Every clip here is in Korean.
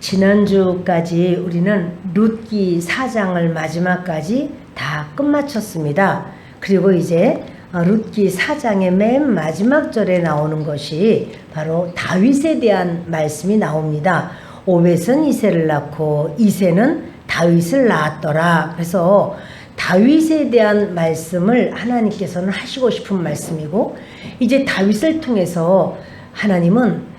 지난주까지 우리는 룻기 4장을 마지막까지 다 끝마쳤습니다. 그리고 이제 룻기 4장의 맨 마지막 절에 나오는 것이 바로 다윗에 대한 말씀이 나옵니다. 오벳은 이새를 낳고 이새는 다윗을 낳았더라. 그래서 다윗에 대한 말씀을 하나님께서는 하시고 싶은 말씀이고, 이제 다윗을 통해서 하나님은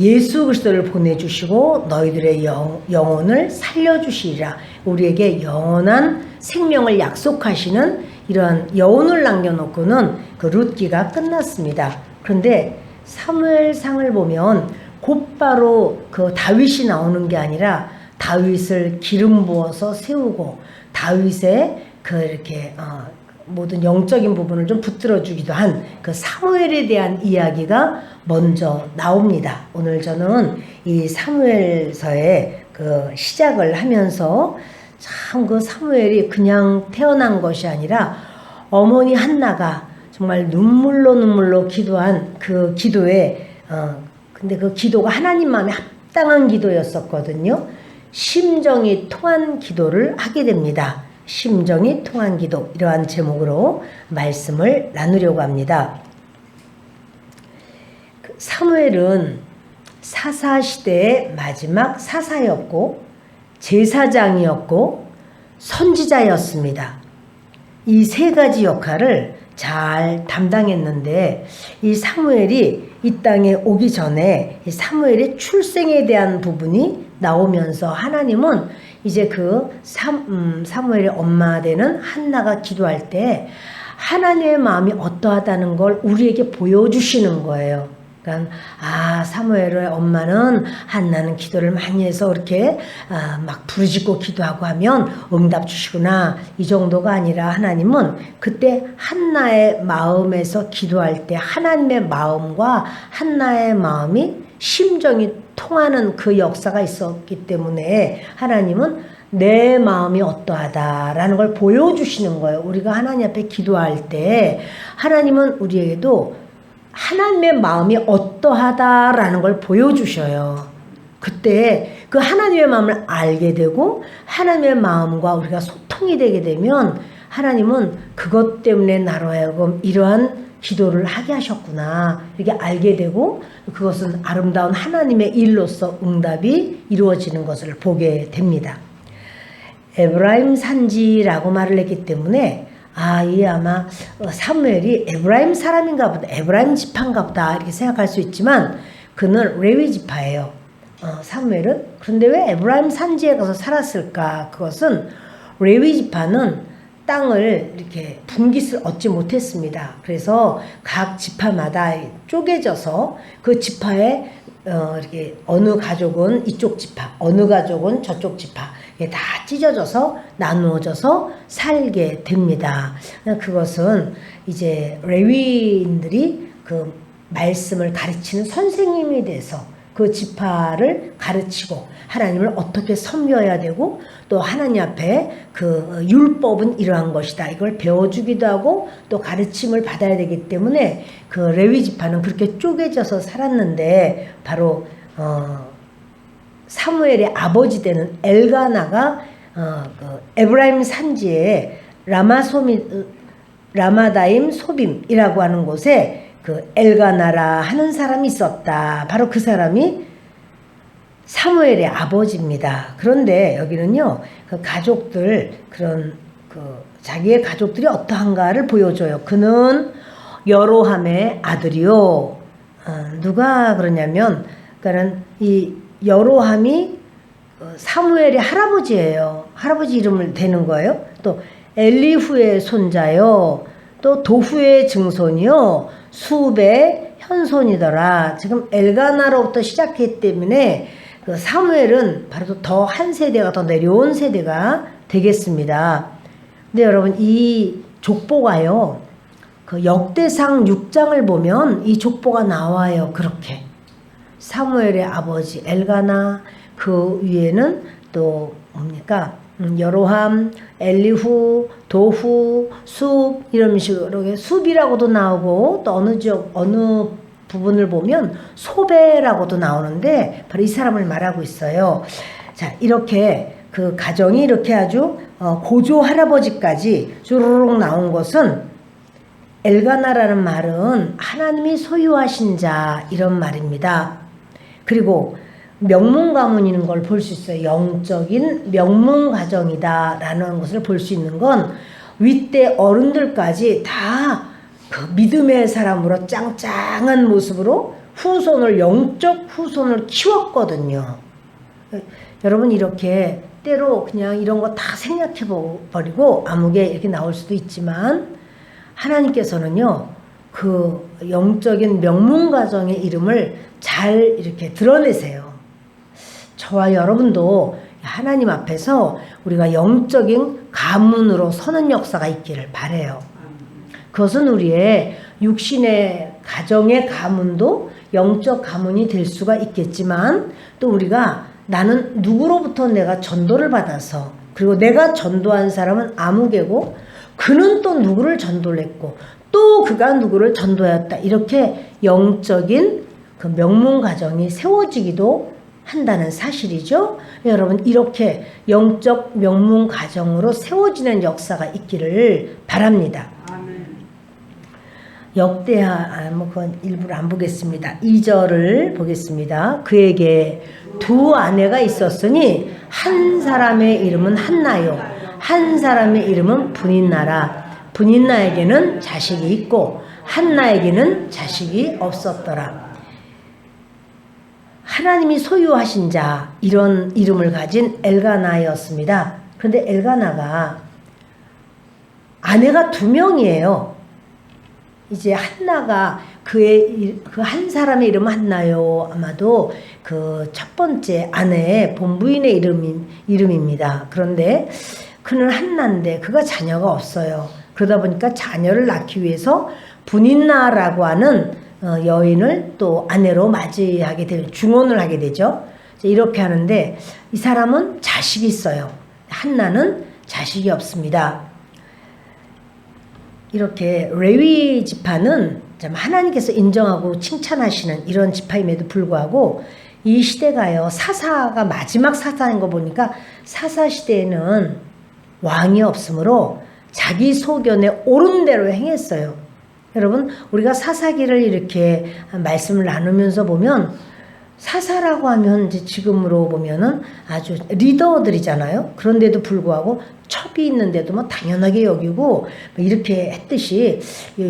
예수 그리스도를 보내주시고 너희들의 영혼을 살려주시리라, 우리에게 영원한 생명을 약속하시는 이러한 여운을 남겨놓고는 그 룻기가 끝났습니다. 그런데 사무엘상을 보면 곧바로 그 다윗이 나오는 게 아니라 다윗을 기름 부어서 세우고 다윗의 그 이렇게 모든 영적인 부분을 좀 붙들어 주기도 한 그 사무엘에 대한 이야기가 먼저 나옵니다. 오늘 저는 이 사무엘서의 그 시작을 하면서 참 그 사무엘이 그냥 태어난 것이 아니라 어머니 한나가 정말 눈물로 기도한 그 기도에 근데 그 기도가 하나님 마음에 합당한 기도였었거든요. 심정이 통한 기도를 하게 됩니다. 심정이 통한 기도, 이러한 제목으로 말씀을 나누려고 합니다. 사무엘은 사사시대의 마지막 사사였고 제사장이었고 선지자였습니다. 이 세 가지 역할을 잘 담당했는데, 이 사무엘이 이 땅에 오기 전에 이 사무엘의 출생에 대한 부분이 나오면서 하나님은 이제 그 사무엘의 엄마 되는 한나가 기도할 때 하나님의 마음이 어떠하다는 걸 우리에게 보여주시는 거예요. 그러니까 사무엘의 엄마는 한나는 기도를 많이 해서 이렇게 막 부르짖고 기도하고 하면 응답 주시구나, 이 정도가 아니라 하나님은 그때 한나의 마음에서 기도할 때 하나님의 마음과 한나의 마음이 심정이 통하는 그 역사가 있었기 때문에 하나님은 내 마음이 어떠하다라는 걸 보여주시는 거예요. 우리가 하나님 앞에 기도할 때 하나님은 우리에게도 하나님의 마음이 어떠하다라는 걸 보여주셔요. 그때 그 하나님의 마음을 알게 되고 하나님의 마음과 우리가 소통이 되게 되면 하나님은 그것 때문에 나로 하여금 이러한 기도를 하게 하셨구나, 이렇게 알게 되고 그것은 아름다운 하나님의 일로서 응답이 이루어지는 것을 보게 됩니다. 에브라임 산지라고 말을 했기 때문에 이 아마 사무엘이 에브라임 사람인가 보다, 에브라임 지파인가 보다 이렇게 생각할 수 있지만 그는 레위 지파예요. 사무엘은. 그런데 왜 에브라임 산지에 가서 살았을까? 그것은 레위 지파는 땅을 이렇게 분깃을 얻지 못했습니다. 그래서 각 지파마다 쪼개져서 그 지파에 이렇게 어느 가족은 이쪽 지파, 어느 가족은 저쪽 지파, 다 찢어져서 나누어져서 살게 됩니다. 그것은 이제 레위인들이 그 말씀을 가르치는 선생님이 돼서 그 지파를 가르치고 하나님을 어떻게 섬겨야 되고 또 하나님 앞에 그 율법은 이러한 것이다, 이걸 배워주기도 하고 또 가르침을 받아야 되기 때문에 그 레위 지파는 그렇게 쪼개져서 살았는데, 바로 사무엘의 아버지 되는 엘가나가 그 에브라임 산지에 라마다임 소빔이라고 하는 곳에 그 엘가나라 하는 사람이 있었다. 바로 그 사람이 사무엘의 아버지입니다. 그런데 여기는요, 그 가족들, 그런 그 자기의 가족들이 어떠한가를 보여줘요. 그는 여로함의 아들이요. 누가 그러냐면, 그러니까는 이 여로함이 사무엘의 할아버지예요. 할아버지 이름을 대는 거예요. 또 엘리후의 손자요. 또 도후의 증손이요. 수베의 현손이더라. 지금 엘가나로부터 시작했기 때문에 그 사무엘은 바로 더 한 세대가 더 내려온 세대가 되겠습니다. 근데 여러분, 이 족보가요, 그 역대상 6장을 보면 이 족보가 나와요. 그렇게 사무엘의 아버지 엘가나, 그 위에는 또 뭡니까? 여로함, 엘리후, 도후, 숲, 이런 식으로 숲이라고도 나오고 또 어느 부분을 보면 소배라고도 나오는데 바로 이 사람을 말하고 있어요. 자, 이렇게 그 가정이 이렇게 아주 고조 할아버지까지 주르륵 나온 것은 엘가나라는 말은 하나님이 소유하신 자 이런 말입니다. 그리고 명문가문인 걸 볼 수 있어요. 영적인 명문가정이다 라는 것을 볼 수 있는 건 윗대 어른들까지 다 그 믿음의 사람으로 짱짱한 모습으로 후손을 영적 후손을 키웠거든요. 여러분 이렇게 때로 그냥 이런 거 다 생략해 버리고 아무개 이렇게 나올 수도 있지만 하나님께서는요 그 영적인 명문가정의 이름을 잘 이렇게 드러내세요. 저와 여러분도 하나님 앞에서 우리가 영적인 가문으로 서는 역사가 있기를 바라요. 그것은 우리의 육신의 가정의 가문도 영적 가문이 될 수가 있겠지만 또 우리가 나는 누구로부터 내가 전도를 받아서 그리고 내가 전도한 사람은 아무개고 그는 또 누구를 전도를 했고 또 그가 누구를 전도하였다. 이렇게 영적인 그 명문가정이 세워지기도 한다는 사실이죠. 여러분 이렇게 영적 명문가정으로 세워지는 역사가 있기를 바랍니다. 역대하 그건 일부러 안 보겠습니다. 2절을 보겠습니다. 그에게 두 아내가 있었으니 한 사람의 이름은 한나요 한 사람의 이름은 분인나라. 분인나에게는 자식이 있고 한나에게는 자식이 없었더라. 하나님이 소유하신 자 이런 이름을 가진 엘가나였습니다. 그런데 엘가나가 아내가 2명이에요. 이제 한나가 그 한 사람의 이름은 한나요. 아마도 그 첫 번째 아내의 본부인의 이름입니다. 그런데 그는 한나인데 그가 자녀가 없어요. 그러다 보니까 자녀를 낳기 위해서 분인나라고 하는 여인을 또 아내로 맞이하게 되죠. 중혼을 하게 되죠. 이렇게 하는데 이 사람은 자식이 있어요. 한나는 자식이 없습니다. 이렇게 레위 지파는 하나님께서 인정하고 칭찬하시는 이런 지파임에도 불구하고 이 시대가요 사사가 마지막 사사인 거 보니까 사사 시대에는 왕이 없으므로 자기 소견에 옳은 대로 행했어요. 여러분 우리가 사사기를 이렇게 말씀을 나누면서 보면 사사라고 하면 이제 지금으로 보면은 아주 리더들이잖아요. 그런데도 불구하고 첩이 있는데도 뭐 당연하게 여기고 이렇게 했듯이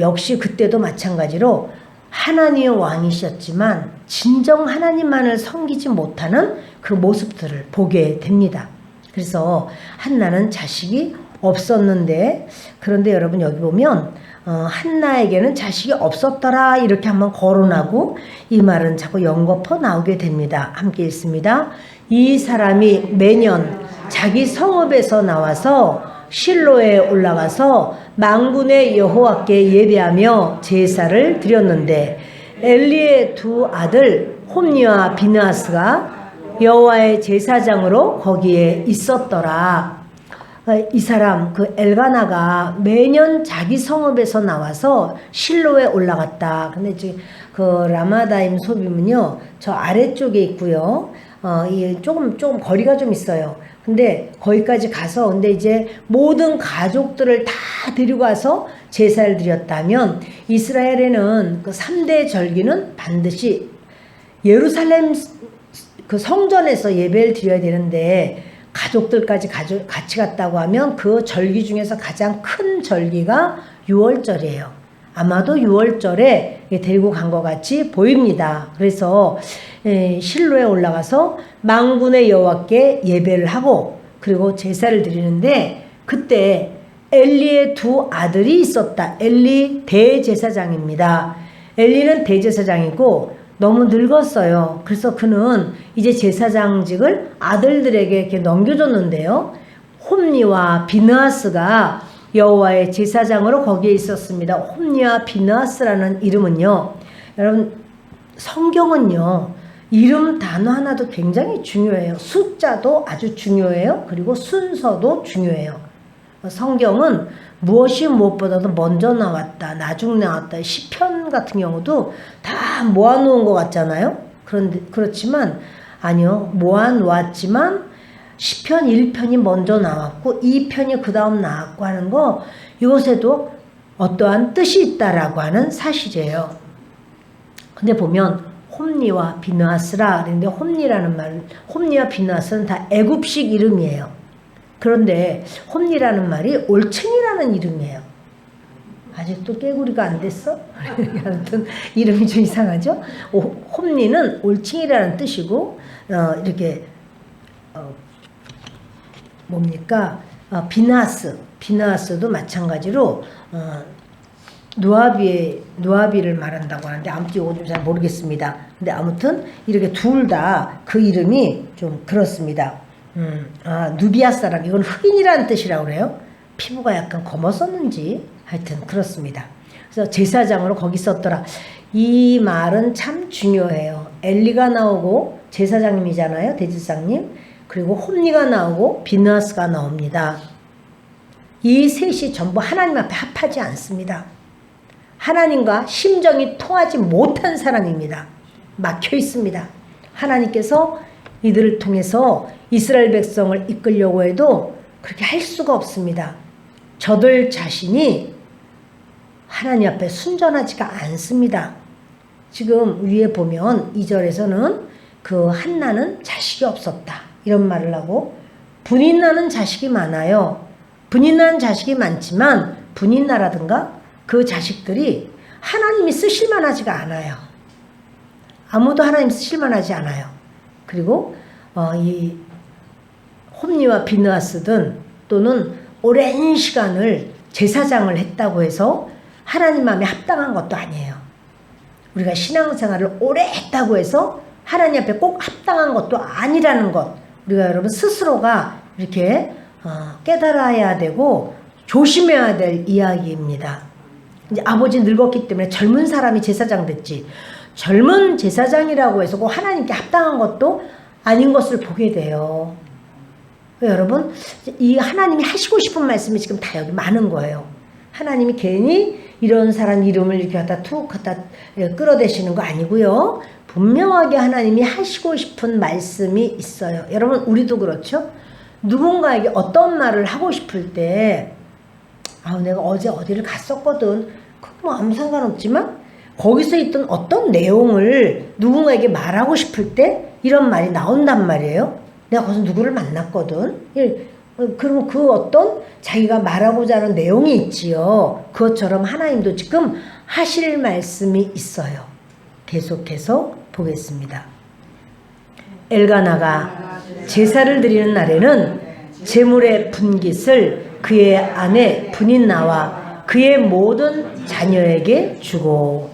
역시 그때도 마찬가지로 하나님의 왕이셨지만 진정 하나님만을 섬기지 못하는 그 모습들을 보게 됩니다. 그래서 한나는 자식이 없었는데 그런데 여러분 여기 보면 한나에게는 자식이 없었더라 이렇게 한번 거론하고 이 말은 자꾸 연거푸 나오게 됩니다. 함께 읽습니다. 이 사람이 매년 자기 성읍에서 나와서 실로에 올라가서 만군의 여호와께 예배하며 제사를 드렸는데 엘리의 2 아들 홈니와 비느하스가 여호와의 제사장으로 거기에 있었더라. 이 사람 그 엘가나가 매년 자기 성읍에서 나와서 실로에 올라갔다. 근데 지금 그 라마다임 소빔은요 저 아래쪽에 있고요. 이 조금 거리가 좀 있어요. 근데 거기까지 가서 근데 이제 모든 가족들을 다 데리고 가서 제사를 드렸다면 이스라엘에는 그 3대 절기는 반드시 예루살렘 그 성전에서 예배를 드려야 되는데 가족들까지 같이 갔다고 하면 그 절기 중에서 가장 큰 절기가 6월절이에요. 아마도 6월절에 데리고 간 것 같이 보입니다. 그래서 실로에 올라가서 만군의 여호와께 예배를 하고 그리고 제사를 드리는데 그때 엘리의 2 아들이 있었다. 엘리 대제사장입니다. 엘리는 대제사장이고 너무 늙었어요. 그래서 그는 이제 제사장직을 아들들에게 이렇게 넘겨줬는데요. 홈니와 비느하스가 여호와의 제사장으로 거기에 있었습니다. 홈니와 비느하스라는 이름은요. 여러분 성경은요. 이름 단어 하나도 굉장히 중요해요. 숫자도 아주 중요해요. 그리고 순서도 중요해요. 성경은 무엇이 무엇보다도 먼저 나왔다, 나중 나왔다, 시편 같은 경우도 다 모아놓은 것 같잖아요. 그렇지만 아니요. 모아놓았지만 시편 1편이 먼저 나왔고 2편이 그 다음 나왔고 하는 거, 이것에도 어떠한 뜻이 있다라고 하는 사실이에요. 근데 보면 홈니와 비느하스라 그랬는데, 홈니와 비느하스는 다 애굽식 이름이에요. 그런데 홈니라는 말이 올챙이라는 이름이에요. 아직도 깨구리가 안 됐어? 아무튼 이름이 좀 이상하죠? 홈니는 올챙이라는 뜻이고, 이렇게 뭡니까? 비느하스도 마찬가지로 누아비를 말한다고 하는데, 아무튼 이거 좀 잘 모르겠습니다. 근데 아무튼 이렇게 둘 다 그 이름이 좀 그렇습니다. 누비아 사람, 이건 흑인이라는 뜻이라고 그래요. 피부가 약간 검었었는지 하여튼 그렇습니다. 그래서 제사장으로 거기 썼더라. 이 말은 참 중요해요. 엘리가 나오고 제사장님이잖아요, 대제사장님. 그리고 홈니가 나오고 비느하스가 나옵니다. 이 셋이 전부 하나님 앞에 합하지 않습니다. 하나님과 심정이 통하지 못한 사람입니다. 막혀 있습니다. 하나님께서 이들을 통해서 이스라엘 백성을 이끌려고 해도 그렇게 할 수가 없습니다. 저들 자신이 하나님 앞에 순전하지가 않습니다. 지금 위에 보면 2절에서는 그 한나는 자식이 없었다, 이런 말을 하고, 분인나는 자식이 많아요. 분인나는 자식이 많지만 분인나라든가 그 자식들이 하나님이 쓰실만하지가 않아요. 아무도 하나님 쓰실만하지 않아요. 그리고 이 홈니와 비느하스든 또는 오랜 시간을 제사장을 했다고 해서 하나님 마음에 합당한 것도 아니에요. 우리가 신앙생활을 오래 했다고 해서 하나님 앞에 꼭 합당한 것도 아니라는 것, 우리가 여러분 스스로가 이렇게 깨달아야 되고 조심해야 될 이야기입니다. 이제 아버지 늙었기 때문에 젊은 사람이 제사장 됐지, 젊은 제사장이라고 해서 꼭 하나님께 합당한 것도 아닌 것을 보게 돼요. 여러분, 이 하나님이 하시고 싶은 말씀이 지금 다 여기 많은 거예요. 하나님이 괜히 이런 사람 이름을 이렇게 갖다 끌어대시는 거 아니고요. 분명하게 하나님이 하시고 싶은 말씀이 있어요. 여러분, 우리도 그렇죠? 누군가에게 어떤 말을 하고 싶을 때, 내가 어제 어디를 갔었거든. 뭐 아무 상관없지만 거기서 있던 어떤 내용을 누군가에게 말하고 싶을 때 이런 말이 나온단 말이에요. 내가 거기서 누구를 만났거든. 그럼 그 어떤 자기가 말하고자 하는 내용이 있지요. 그것처럼 하나님도 지금 하실 말씀이 있어요. 계속해서 보겠습니다. 엘가나가 제사를 드리는 날에는 제물의 분깃을 그의 아내 분인나와 그의 모든 자녀에게 주고,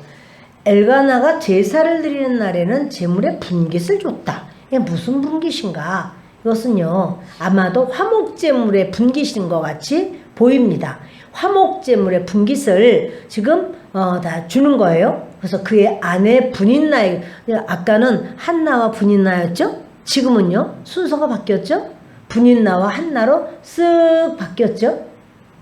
엘가나가 제사를 드리는 날에는 제물의 분깃을 줬다. 이게 무슨 분깃인가? 이것은요, 아마도 화목제물의 분깃인 것 같이 보입니다. 화목제물의 분깃을 지금 다 주는 거예요. 그래서 그의 아내 분인나에게, 아까는 한나와 분인나였죠? 지금은요, 순서가 바뀌었죠? 분인나와 한나로 쓱 바뀌었죠?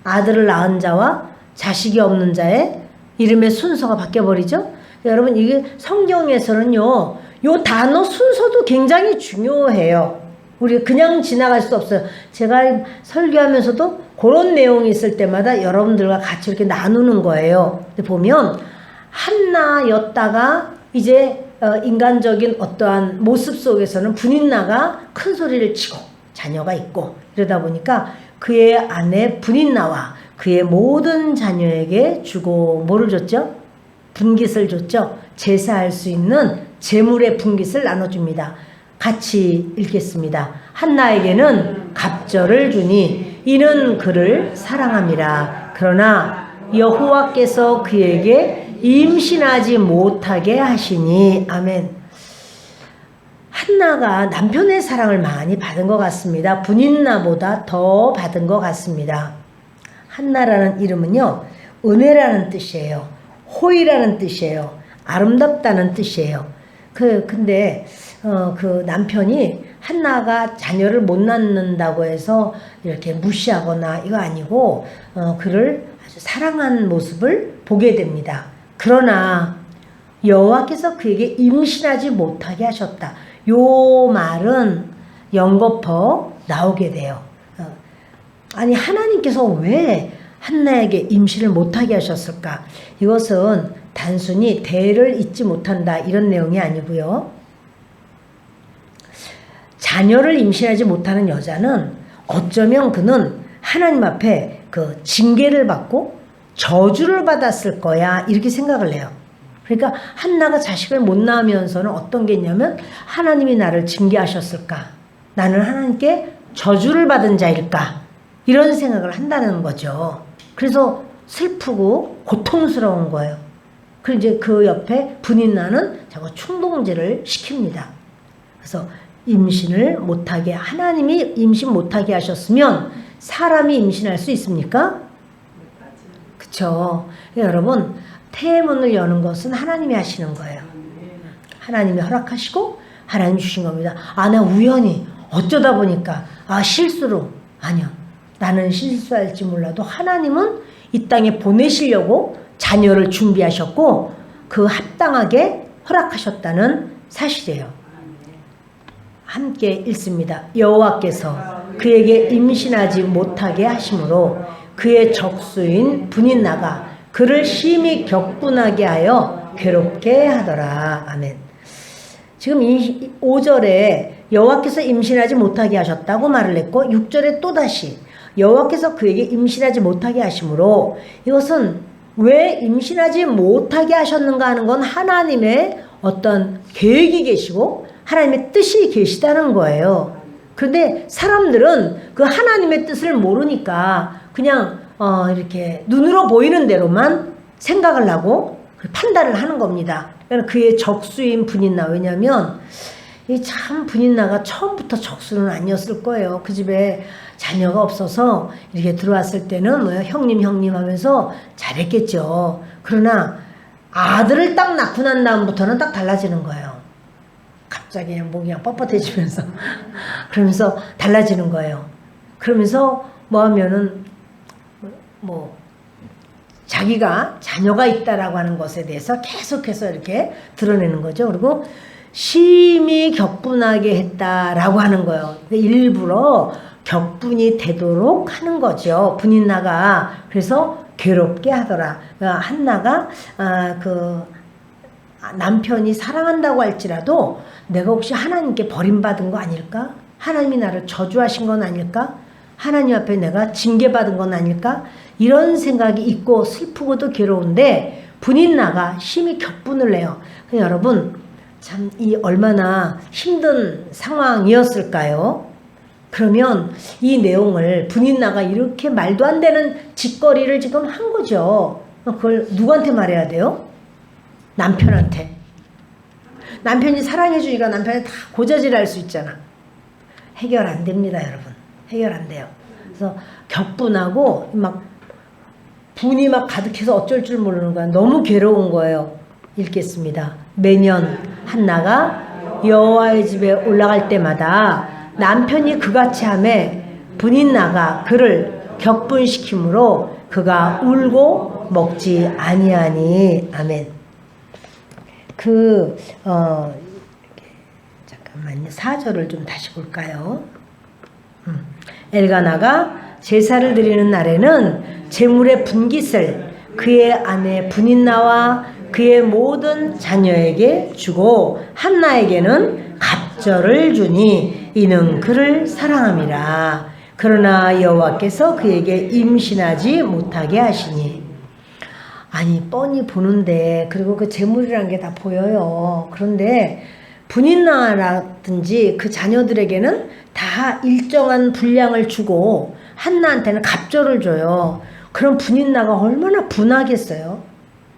아들을 낳은 자와 자식이 없는 자의 이름의 순서가 바뀌어버리죠? 여러분, 이게 성경에서는요, 요 단어 순서도 굉장히 중요해요. 우리 그냥 지나갈 수 없어요. 제가 설교하면서도 그런 내용이 있을 때마다 여러분들과 같이 이렇게 나누는 거예요. 근데 보면 한나였다가 이제 인간적인 어떠한 모습 속에서는 분인나가 큰 소리를 치고 자녀가 있고, 이러다 보니까 그의 아내 분인나와 그의 모든 자녀에게 주고, 뭐를 줬죠? 분깃을 줬죠. 제사할 수 있는 제물의 분깃을 나눠줍니다. 같이 읽겠습니다. 한나에게는 갑절을 주니 이는 그를 사랑함이라. 그러나 여호와께서 그에게 임신하지 못하게 하시니. 아멘. 한나가 남편의 사랑을 많이 받은 것 같습니다. 분인나보다 더 받은 것 같습니다. 한나라는 이름은요, 은혜라는 뜻이에요. 호의라는 뜻이에요. 아름답다는 뜻이에요. 근데 그 남편이 한나가 자녀를 못 낳는다고 해서 이렇게 무시하거나 이거 아니고 그를 아주 사랑한 모습을 보게 됩니다. 그러나 여호와께서 그에게 임신하지 못하게 하셨다. 요 말은 연거푸 나오게 돼요. 아니 하나님께서 왜 한나에게 임신을 못하게 하셨을까? 이것은 단순히 대를 잇지 못한다 이런 내용이 아니고요. 자녀를 임신하지 못하는 여자는 어쩌면 그는 하나님 앞에 그 징계를 받고 저주를 받았을 거야 이렇게 생각을 해요. 그러니까 한나가 자식을 못 낳으면서는 어떤 게 있냐면 하나님이 나를 징계하셨을까? 나는 하나님께 저주를 받은 자일까? 이런 생각을 한다는 거죠. 그래서 슬프고 고통스러운 거예요. 그리고 이제 그 옆에 분인나는 자꾸 충동질을 시킵니다. 그래서 임신을 못하게 하나님이 임신 못하게 하셨으면 사람이 임신할 수 있습니까? 그쵸. 여러분 태문을 여는 것은 하나님이 하시는 거예요. 하나님이 허락하시고 하나님 주신 겁니다. 나 우연히 어쩌다 보니까 실수로 아니요. 나는 실수할지 몰라도 하나님은 이 땅에 보내시려고 자녀를 준비하셨고 그 합당하게 허락하셨다는 사실이에요. 함께 읽습니다. 여호와께서 그에게 임신하지 못하게 하심으로 그의 적수인 분인나가 그를 심히 격분하게 하여 괴롭게 하더라. 아멘. 지금 5절에 여호와께서 임신하지 못하게 하셨다고 말을 했고 6절에 또다시 여호와께서 그에게 임신하지 못하게 하심으로 이것은 왜 임신하지 못하게 하셨는가 하는 건 하나님의 어떤 계획이 계시고 하나님의 뜻이 계시다는 거예요. 그런데 사람들은 그 하나님의 뜻을 모르니까 그냥 이렇게 눈으로 보이는 대로만 생각을 하고 판단을 하는 겁니다. 그의 적수인 분인나 왜냐하면 이 참 분인나가 처음부터 적수는 아니었을 거예요. 그 집에 자녀가 없어서 이렇게 들어왔을 때는 뭐 형님 하면서 잘했겠죠. 그러나 아들을 딱 낳고 난 다음부터는 딱 달라지는 거예요. 갑자기 그냥 목이 그냥 뻣뻣해지면서 그러면서 달라지는 거예요. 그러면서 뭐 하면은 뭐 자기가 자녀가 있다라고 하는 것에 대해서 계속해서 이렇게 드러내는 거죠. 그리고 심히 격분하게 했다라고 하는 거예요. 일부러 격분이 되도록 하는 거죠. 분인나가. 그래서 괴롭게 하더라. 한나가 그 남편이 사랑한다고 할지라도 내가 혹시 하나님께 버림받은 거 아닐까? 하나님이 나를 저주하신 건 아닐까? 하나님 앞에 내가 징계받은 건 아닐까? 이런 생각이 있고 슬프고도 괴로운데 분인나가 심히 격분을 해요. 여러분 참 이 얼마나 힘든 상황이었을까요? 그러면 이 내용을 분인나가 이렇게 말도 안 되는 짓거리를 지금 한 거죠. 그걸 누구한테 말해야 돼요? 남편한테. 남편이 사랑해 주니까 남편이 다 고자질할 수 있잖아. 해결 안 됩니다, 여러분. 해결 안 돼요. 그래서 격분하고 막 분이 막 가득해서 어쩔 줄 모르는 거야. 너무 괴로운 거예요. 읽겠습니다. 매년 한나가 여호와의 집에 올라갈 때마다 남편이 그같이 하매 분인나가 그를 격분시키므로 그가 울고 먹지 아니하니. 아멘. 잠깐만요. 4절을 좀 다시 볼까요? 엘가나가 제사를 드리는 날에는 제물의 분깃을 그의 아내 분인나와 그의 모든 자녀에게 주고 한나에게는 갑절을 주니 이는 그를 사랑함이라. 그러나 여호와께서 그에게 임신하지 못하게 하시니. 아니 뻔히 보는데 그리고 그 제물이라는 게 다 보여요. 그런데 분인나라든지 그 자녀들에게는 다 일정한 분량을 주고 한나한테는 갑절을 줘요. 그럼 분인나가 얼마나 분하겠어요.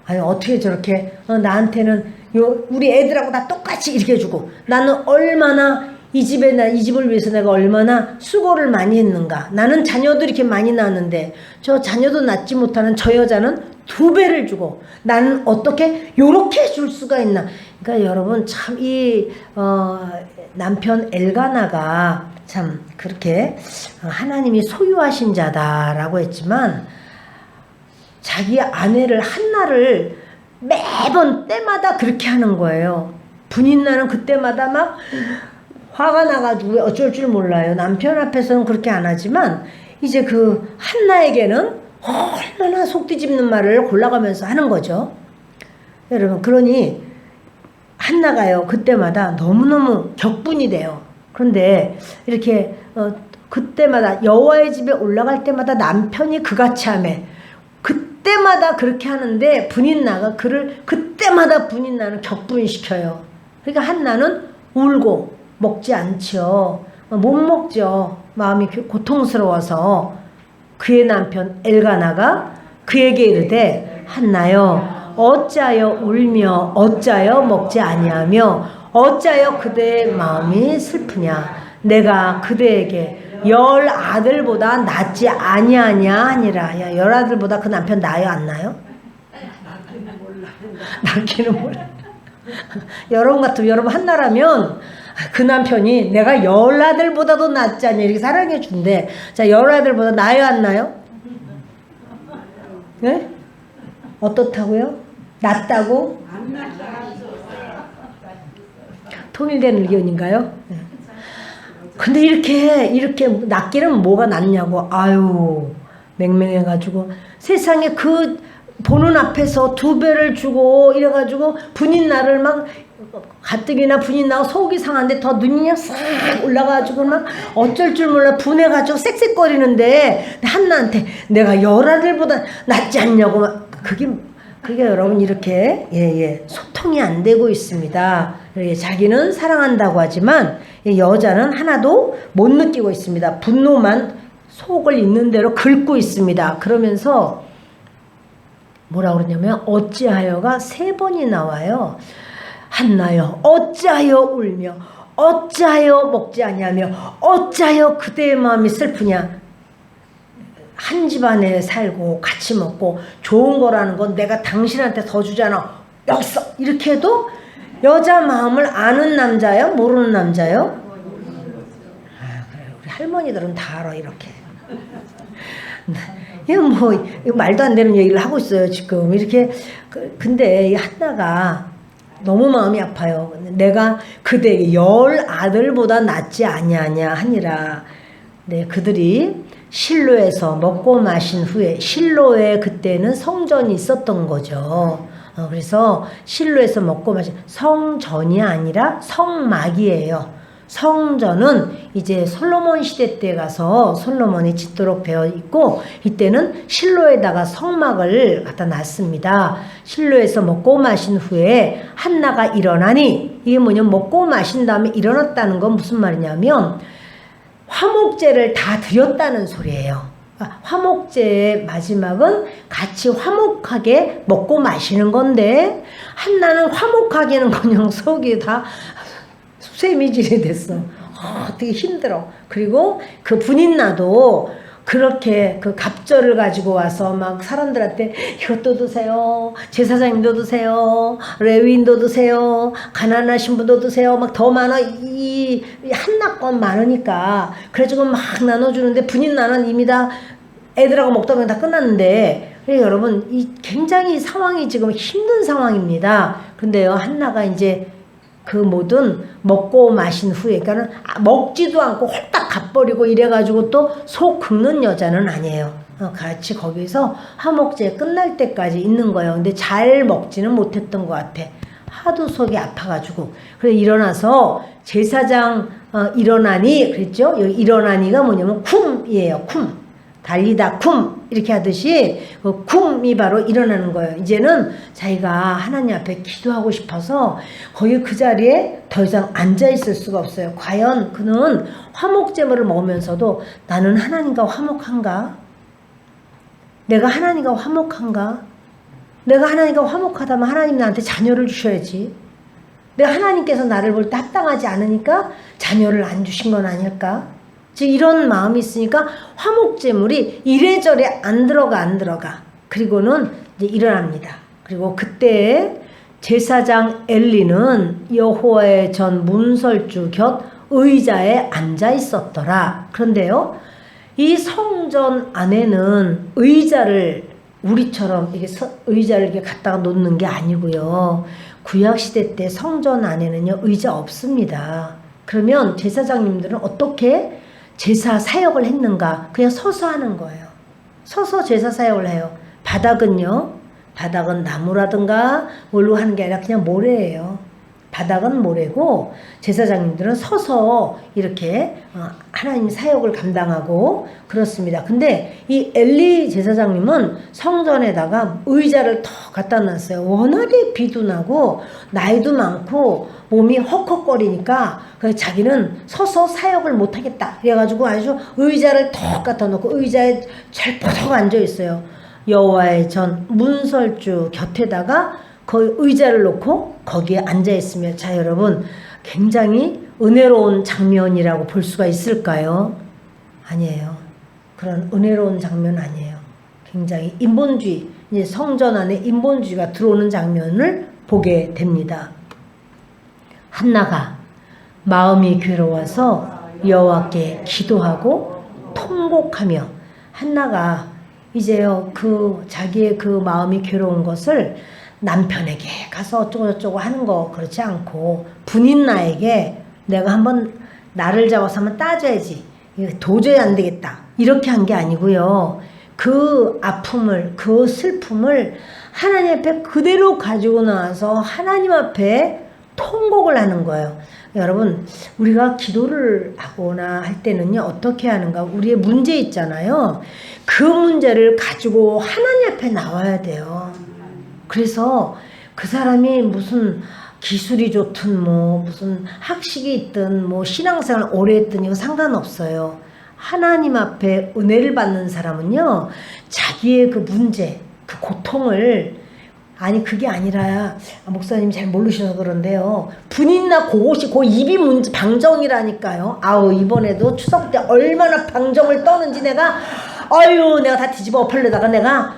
아니 어떻게 저렇게 나한테는 우리 애들하고 다 똑같이 이렇게 해주고 나는 얼마나 이 집을 위해서 내가 얼마나 수고를 많이 했는가. 나는 자녀도 이렇게 많이 낳았는데 저 자녀도 낳지 못하는 저 여자는 2배를 주고 나는 어떻게 요렇게 줄 수가 있나. 그러니까 여러분 참 이 남편 엘가나가 참 그렇게 하나님이 소유하신 자다라고 했지만 자기 아내를 한나를 매번 때마다 그렇게 하는 거예요. 분이 나는 그때마다 막 화가 나가지고 어쩔 줄 몰라요. 남편 앞에서는 그렇게 안 하지만 이제 그 한나에게는 얼마나 속 뒤집는 말을 골라가면서 하는 거죠. 여러분, 그러니 한나가요, 그때마다 너무너무 격분이 돼요. 그런데 이렇게 그때마다 여호와의 집에 올라갈 때마다 남편이 그같이 하매 그때마다 그렇게 하는데 분인나가 그를 그때마다 분인나는 격분시켜요. 그러니까 한나는 울고 먹지 않죠. 못 먹죠. 마음이 고통스러워서 그의 남편 엘가나가 그에게 이르되 한나여 어찌하여 울며 어찌하여 먹지 아니하며 어찌하여 그대의 마음이 슬프냐. 내가 그대에게 10 아들보다 낫지 아니하냐 하니라. 야, 10 아들보다 그 남편 나요 안 나요? 낫기는 몰라. 여러분 같으면 여러분 한나라면 그 남편이 내가 10 아들보다도 낫지 않냐 이렇게 사랑해 준대. 자, 10 아들보다 나요 안 나요? 네? 어떻다고요? 낫다고? 통일되는 의견인가요? 네. 근데 이렇게 낫기는 뭐가 낫냐고. 아유, 맹맹해가지고 세상에 그 보는 앞에서 2배를 주고 이래가지고 분인 나를 막 가뜩이나 분인 나고 속이 상한데 더 눈이 그냥 싹 올라가지고 막 어쩔 줄 몰라 분해가지고 쌕쌕거리는데 한나한테 내가 10 아들보다 낫지 않냐고 막 그게 여러분 이렇게 소통이 안 되고 있습니다. 자기는 사랑한다고 하지만 여자는 하나도 못 느끼고 있습니다. 분노만 속을 있는 대로 긁고 있습니다. 그러면서 뭐라 그러냐면 어찌하여가 3번이 나와요. 한나여 어찌하여 울며 어찌하여 먹지 아니하며 어찌하여 그대의 마음이 슬프냐. 한 집안에 살고 같이 먹고 좋은 거라는 건 내가 당신한테 더 주잖아. 없어. 이렇게 해도 여자 마음을 아는 남자요? 모르는 남자요? 아, 그래. 우리 할머니들은 다 알아 이렇게. 이거 말도 안 되는 얘기를 하고 있어요 지금. 이렇게 근데 이 한나가 너무 마음이 아파요. 내가 그대에게 10 아들보다 낫지 아니하냐 하니라. 네, 그들이 실로에서 먹고 마신 후에 실로에 그때는 성전이 있었던 거죠. 그래서 실로에서 먹고 마신 성전이 아니라 성막이에요. 성전은 이제 솔로몬 시대 때 가서 솔로몬이 짓도록 되어 있고 이때는 실로에다가 성막을 갖다 놨습니다. 실로에서 먹고 마신 후에 한나가 일어나니 이게 뭐냐면 먹고 마신 다음에 일어났다는 건 무슨 말이냐면 화목제를 다 드렸다는 소리예요. 화목제의 마지막은 같이 화목하게 먹고 마시는 건데 한나는 화목하게는 그냥 속이 다 쇠미질이 됐어. 되게 힘들어. 그리고 그 분인나도 그렇게 그 갑절을 가지고 와서 막 사람들한테 이것도 드세요. 제사장님도 드세요. 레위인도 드세요. 가난하신 분도 드세요. 막 더 많아. 이 한나건 많으니까. 그래가지고 막 나눠주는데 분인나는 이미 다 애들하고 먹다 보면 다 끝났는데 여러분 이 굉장히 상황이 지금 힘든 상황입니다. 근데요 한나가 이제 그 모든 먹고 마신 후에 그러니까는 먹지도 않고 홀딱 가버리고 이래가지고 또 속 긁는 여자는 아니에요. 같이 거기서 화목제 끝날 때까지 있는 거예요. 근데 잘 먹지는 못했던 것 같아. 하도 속이 아파가지고. 그래서 일어나서 제사장 일어나니 그랬죠. 여기 일어나니가 뭐냐면 쿰이에요. 쿰. 달리다 쿰 이렇게 하듯이 그 쿰이 바로 일어나는 거예요. 이제는 자기가 하나님 앞에 기도하고 싶어서 거기 그 자리에 더 이상 앉아 있을 수가 없어요. 과연 그는 화목제물을 먹으면서도 나는 하나님과 화목한가? 내가 하나님과 화목한가? 내가 하나님과 화목하다면 하나님 나한테 자녀를 주셔야지. 내가 하나님께서 나를 볼 때 합당하지 않으니까 자녀를 안 주신 건 아닐까? 즉 이런 마음이 있으니까 화목제물이 이래저래 안 들어가. 그리고는 이제 일어납니다. 그리고 그때 제사장 엘리는 여호와의 전 문설주 곁 의자에 앉아 있었더라. 그런데요, 이 성전 안에는 의자를 우리처럼 이게 의자를 이렇게 갖다가 놓는 게 아니고요. 구약시대 때 성전 안에는요, 의자 없습니다. 그러면 제사장님들은 어떻게 제사 사역을 했는가? 그냥 서서 하는 거예요. 서서 제사 사역을 해요. 바닥은요, 바닥은 나무라든가 뭘로 하는 게 아니라 그냥 모래예요. 바닥은 모래고 제사장님들은 서서 이렇게 하나님 사역을 감당하고 그렇습니다. 근데 이 엘리 제사장님은 성전에다가 의자를 더 갖다 놨어요. 워낙에 비도 나고 나이도 많고 몸이 헉헉거리니까 자기는 서서 사역을 못하겠다. 그래가지고 아주 의자를 더 갖다 놓고 의자에 철퍼덕 앉아 있어요. 여호와의 전 문설주 곁에다가 그 의자를 놓고 거기에 앉아 있으면, 자 여러분, 굉장히 은혜로운 장면이라고 볼 수가 있을까요? 아니에요. 그런 은혜로운 장면 아니에요. 굉장히 인본주의, 이제 성전 안에 인본주의가 들어오는 장면을 보게 됩니다. 한나가 마음이 괴로워서 여호와께 기도하고 통곡하며, 한나가 이제요 자기의 그 마음이 괴로운 것을 남편에게 가서 어쩌고저쩌고 하는 거 그렇지 않고 분인나에게 내가 한번 나를 잡아서 한번 따져야지, 도저히 안 되겠다, 이렇게 한 게 아니고요. 그 아픔을, 그 슬픔을 하나님 앞에 그대로 가지고 나와서 하나님 앞에 통곡을 하는 거예요. 여러분, 우리가 기도를 하거나 할 때는요, 어떻게 하는가? 우리의 문제 있잖아요. 그 문제를 가지고 하나님 앞에 나와야 돼요. 그래서 그 사람이 무슨 기술이 좋든 뭐 무슨 학식이 있든 뭐 신앙생활 오래 했든 이거 상관없어요. 하나님 앞에 은혜를 받는 사람은요, 자기의 그 문제, 그 고통을, 아니 그게 아니라 목사님 잘 모르셔서 그런데요, 분인나 그것이 그 입이 문제, 방정이라니까요. 아우, 이번에도 추석 때 얼마나 방정을 떠는지 내가 다 뒤집어 엎으려다가 내가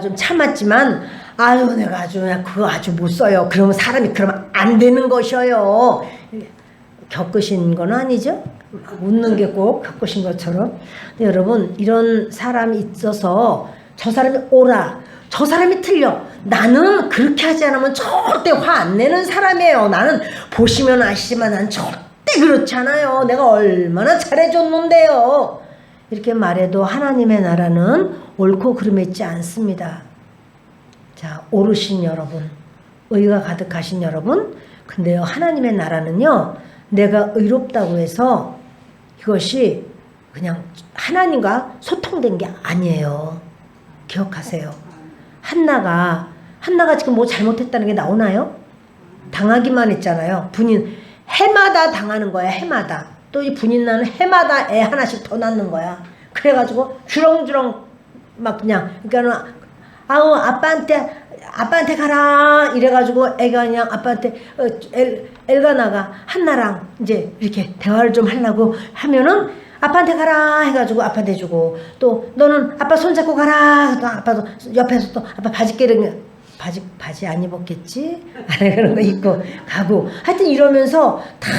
좀 참았지만, 내가 아주 그냥 그거 아주 못 써요. 그러면 사람이 그러면 안 되는 것이에요. 겪으신 건 아니죠? 웃는 게 꼭 겪으신 것처럼. 근데 여러분, 이런 사람이 있어서 저 사람이 옳아, 저 사람이 틀려, 나는 그렇게 하지 않으면 절대 화 안 내는 사람이에요. 나는 보시면 아시지만 난 절대 그렇지 않아요. 내가 얼마나 잘해줬는데요. 이렇게 말해도 하나님의 나라는 옳고 그름했지 않습니다. 자, 오르신 여러분, 의가 가득하신 여러분, 근데요, 하나님의 나라는요, 내가 의롭다고 해서 이것이 그냥 하나님과 소통된 게 아니에요. 기억하세요. 한나가 지금 뭐 잘못했다는 게 나오나요? 당하기만 했잖아요. 분인 해마다 당하는 거야. 해마다. 또 이 분인나는 해마다 애 하나씩 더 낳는 거야. 그래가지고 주렁주렁 막 그냥, 그러니까 아빠한테 가라 이래가지고 애가 그냥 아빠한테 엘가나가 한나랑 이제 이렇게 대화를 좀 하려고 하면은 아빠한테 가라 해가지고 아빠한테 주고, 또 너는 아빠 손잡고 가라, 또 아빠도 옆에서 또 아빠 바지 안 입었겠지? 그런 거 입고 가고, 하여튼 이러면서 다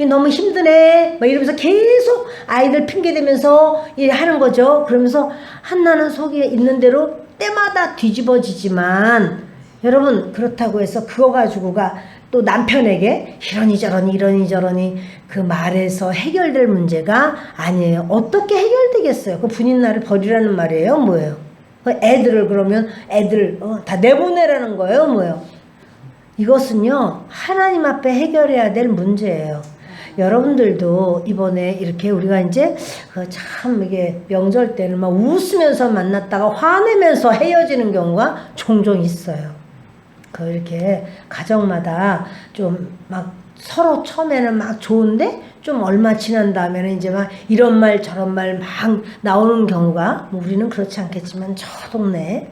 너무 힘드네 막 이러면서 계속 아이들 핑계대면서 하는 거죠. 그러면서 한나는 속에 있는 대로 때마다 뒤집어지지만, 여러분, 그렇다고 해서 그거 가지고가 또 남편에게 이러니 저러니 그 말에서 해결될 문제가 아니에요. 어떻게 해결되겠어요? 그 분인나를 버리라는 말이에요? 뭐예요? 애들을 그러면 애들 다 내보내라는 거예요? 뭐예요? 이것은요, 하나님 앞에 해결해야 될 문제예요. 여러분들도 이번에 이렇게 우리가 이제 참 이게 명절 때는 막 웃으면서 만났다가 화내면서 헤어지는 경우가 종종 있어요. 이렇게 가정마다 좀 막 서로 처음에는 막 좋은데 좀 얼마 지난 다음에는 이제 막 이런 말 저런 말 막 나오는 경우가, 뭐 우리는 그렇지 않겠지만 저 동네에.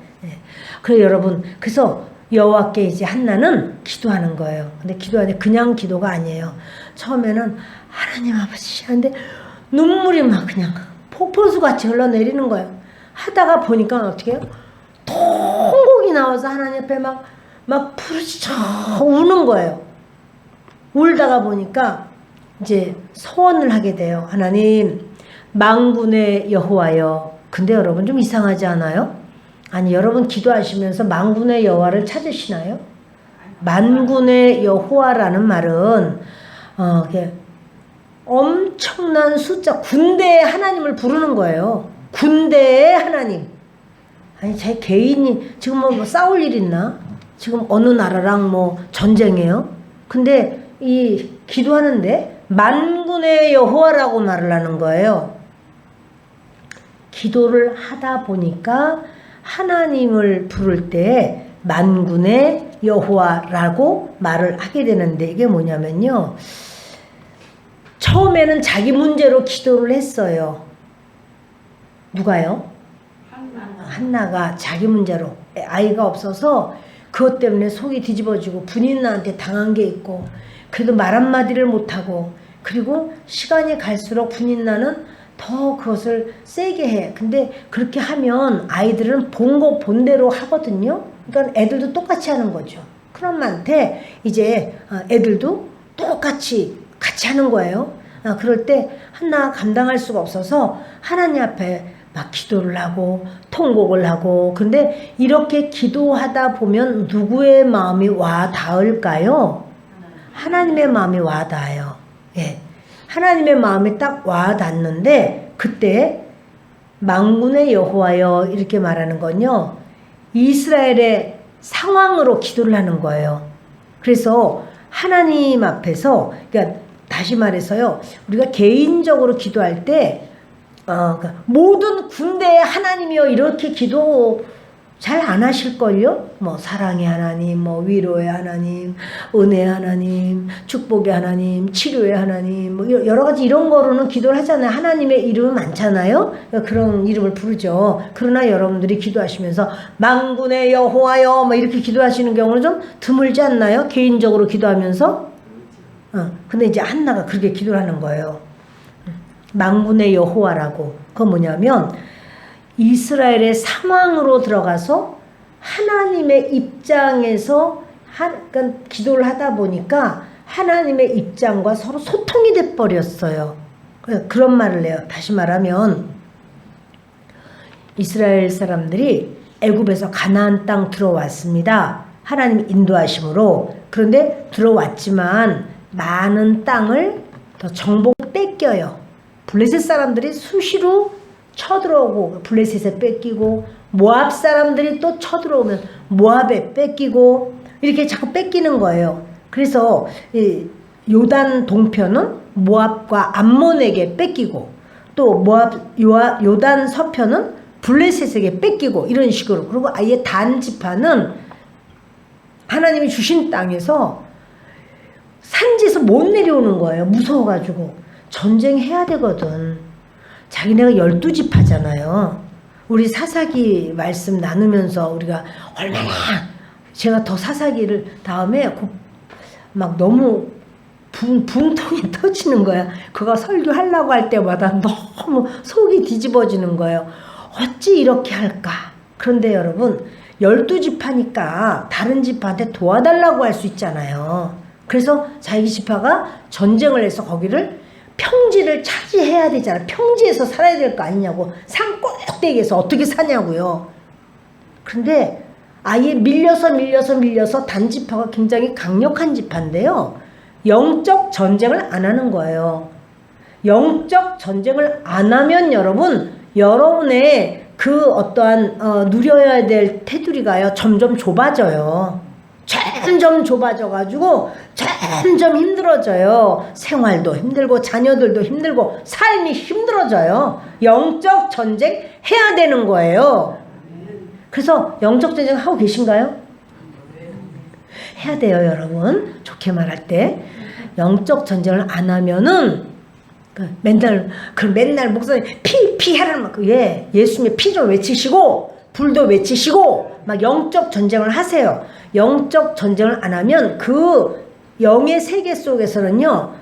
그래 여러분, 그래서 여호와께 이제 한나는 기도하는 거예요. 근데 기도하는데 그냥 기도가 아니에요. 처음에는 하나님 아버지 하는데 눈물이 막 그냥 폭포수같이 흘러내리는 거예요. 하다가 보니까 어떻게 해요? 통곡이 나와서 하나님 앞에 막 부르짖어 우는 거예요. 울다가 보니까 이제 소원을 하게 돼요. 하나님, 만군의 여호와여. 근데 여러분 좀 이상하지 않아요? 아니 여러분 기도하시면서 만군의 여호와를 찾으시나요? 만군의 여호와라는 말은 이렇게 엄청난 숫자 군대의 하나님을 부르는 거예요. 군대의 하나님. 아니 제 개인이 지금 뭐 싸울 일 있나? 지금 어느 나라랑 뭐 전쟁해요? 근데 이 기도하는데 만군의 여호와라고 말을 하는 거예요. 기도를 하다 보니까 하나님을 부를 때 만군의 여호와라고 말을 하게 되는데 이게 뭐냐면요. 처음에는 자기 문제로 기도를 했어요. 누가요? 한나가 자기 문제로 아이가 없어서 그것 때문에 속이 뒤집어지고 분인나한테 당한 게 있고 그래도 말 한마디를 못하고 그리고 시간이 갈수록 분인나는 더 그것을 세게 해. 근데 그렇게 하면 아이들은 본 거 본대로 하거든요. 그러니까 애들도 똑같이 하는 거죠. 그럼한테 이제 애들도 똑같이 같이 하는 거예요. 그럴 때 한나가 감당할 수가 없어서 하나님 앞에 막 기도를 하고 통곡을 하고 근데 이렇게 기도하다 보면 누구의 마음이 와 닿을까요? 하나님의 마음이 와 닿아요. 예. 하나님의 마음이 딱 와 닿는데 그때 만군의 여호와여 이렇게 말하는 건요. 이스라엘의 상황으로 기도를 하는 거예요. 그래서 하나님 앞에서 그러니까 다시 말해서요. 우리가 개인적으로 기도할 때 그러니까 모든 군대의 하나님이여 이렇게 기도 잘 안 하실걸요? 뭐 사랑의 하나님, 뭐 위로의 하나님, 은혜의 하나님, 축복의 하나님, 치료의 하나님 뭐 여러 가지 이런 거로는 기도를 하잖아요. 하나님의 이름은 많잖아요. 그런 이름을 부르죠. 그러나 여러분들이 기도하시면서 만군의 여호와여 뭐 이렇게 기도하시는 경우는 좀 드물지 않나요? 개인적으로 기도하면서 근데 이제 한나가 그렇게 기도를 하는 거예요. 만군의 여호와라고. 그건 뭐냐면 이스라엘의 상황으로 들어가서 하나님의 입장에서 그러니까 기도를 하다 보니까 하나님의 입장과 서로 소통이 돼버렸어요. 그런 말을 해요. 다시 말하면 이스라엘 사람들이 애굽에서 가나안 땅 들어왔습니다. 하나님 인도하심으로. 그런데 들어왔지만 많은 땅을 더 정복 뺏겨요. 블레셋 사람들이 수시로 쳐들어오고 블레셋에 뺏기고 모압 사람들이 또 쳐들어오면 모압에 뺏기고 이렇게 자꾸 뺏기는 거예요. 그래서 이 요단 동편은 모압과 암몬에게 뺏기고 또 요단 서편은 블레셋에게 뺏기고 이런 식으로 그리고 아예 단 지파는 하나님이 주신 땅에서 산지에서 못 내려오는 거예요. 무서워가지고 전쟁해야 되거든. 자기네가 12지파잖아요. 우리 사사기 말씀 나누면서 우리가 얼마나 제가 더 사사기를 다음에 막 너무 분통이 터지는 거야. 그거 설교하려고 할 때마다 너무 속이 뒤집어지는 거예요. 어찌 이렇게 할까? 그런데 여러분 12지파니까 다른 지파한테 도와달라고 할 수 있잖아요. 그래서 자기 지파가 전쟁을 해서 거기를 평지를 차지해야 되잖아. 평지에서 살아야 될 거 아니냐고. 산 꼭대기에서 어떻게 사냐고요. 그런데 아예 밀려서 단지파가 굉장히 강력한 지파인데요. 영적 전쟁을 안 하는 거예요. 영적 전쟁을 안 하면 여러분의 그 어떠한 누려야 될 테두리가요. 점점 좁아져요. 점점 좁아져가지고 점점 힘들어져요. 생활도 힘들고 자녀들도 힘들고 삶이 힘들어져요. 영적 전쟁 해야 되는 거예요. 그래서 영적 전쟁 하고 계신가요? 해야 돼요, 여러분. 좋게 말할 때 영적 전쟁을 안 하면은 맨날 목사님 피 하라는 막 예수님의 피 좀 외치시고 불도 외치시고 막 영적 전쟁을 하세요. 영적 전쟁을 안 하면 그 영의 세계 속에서는요.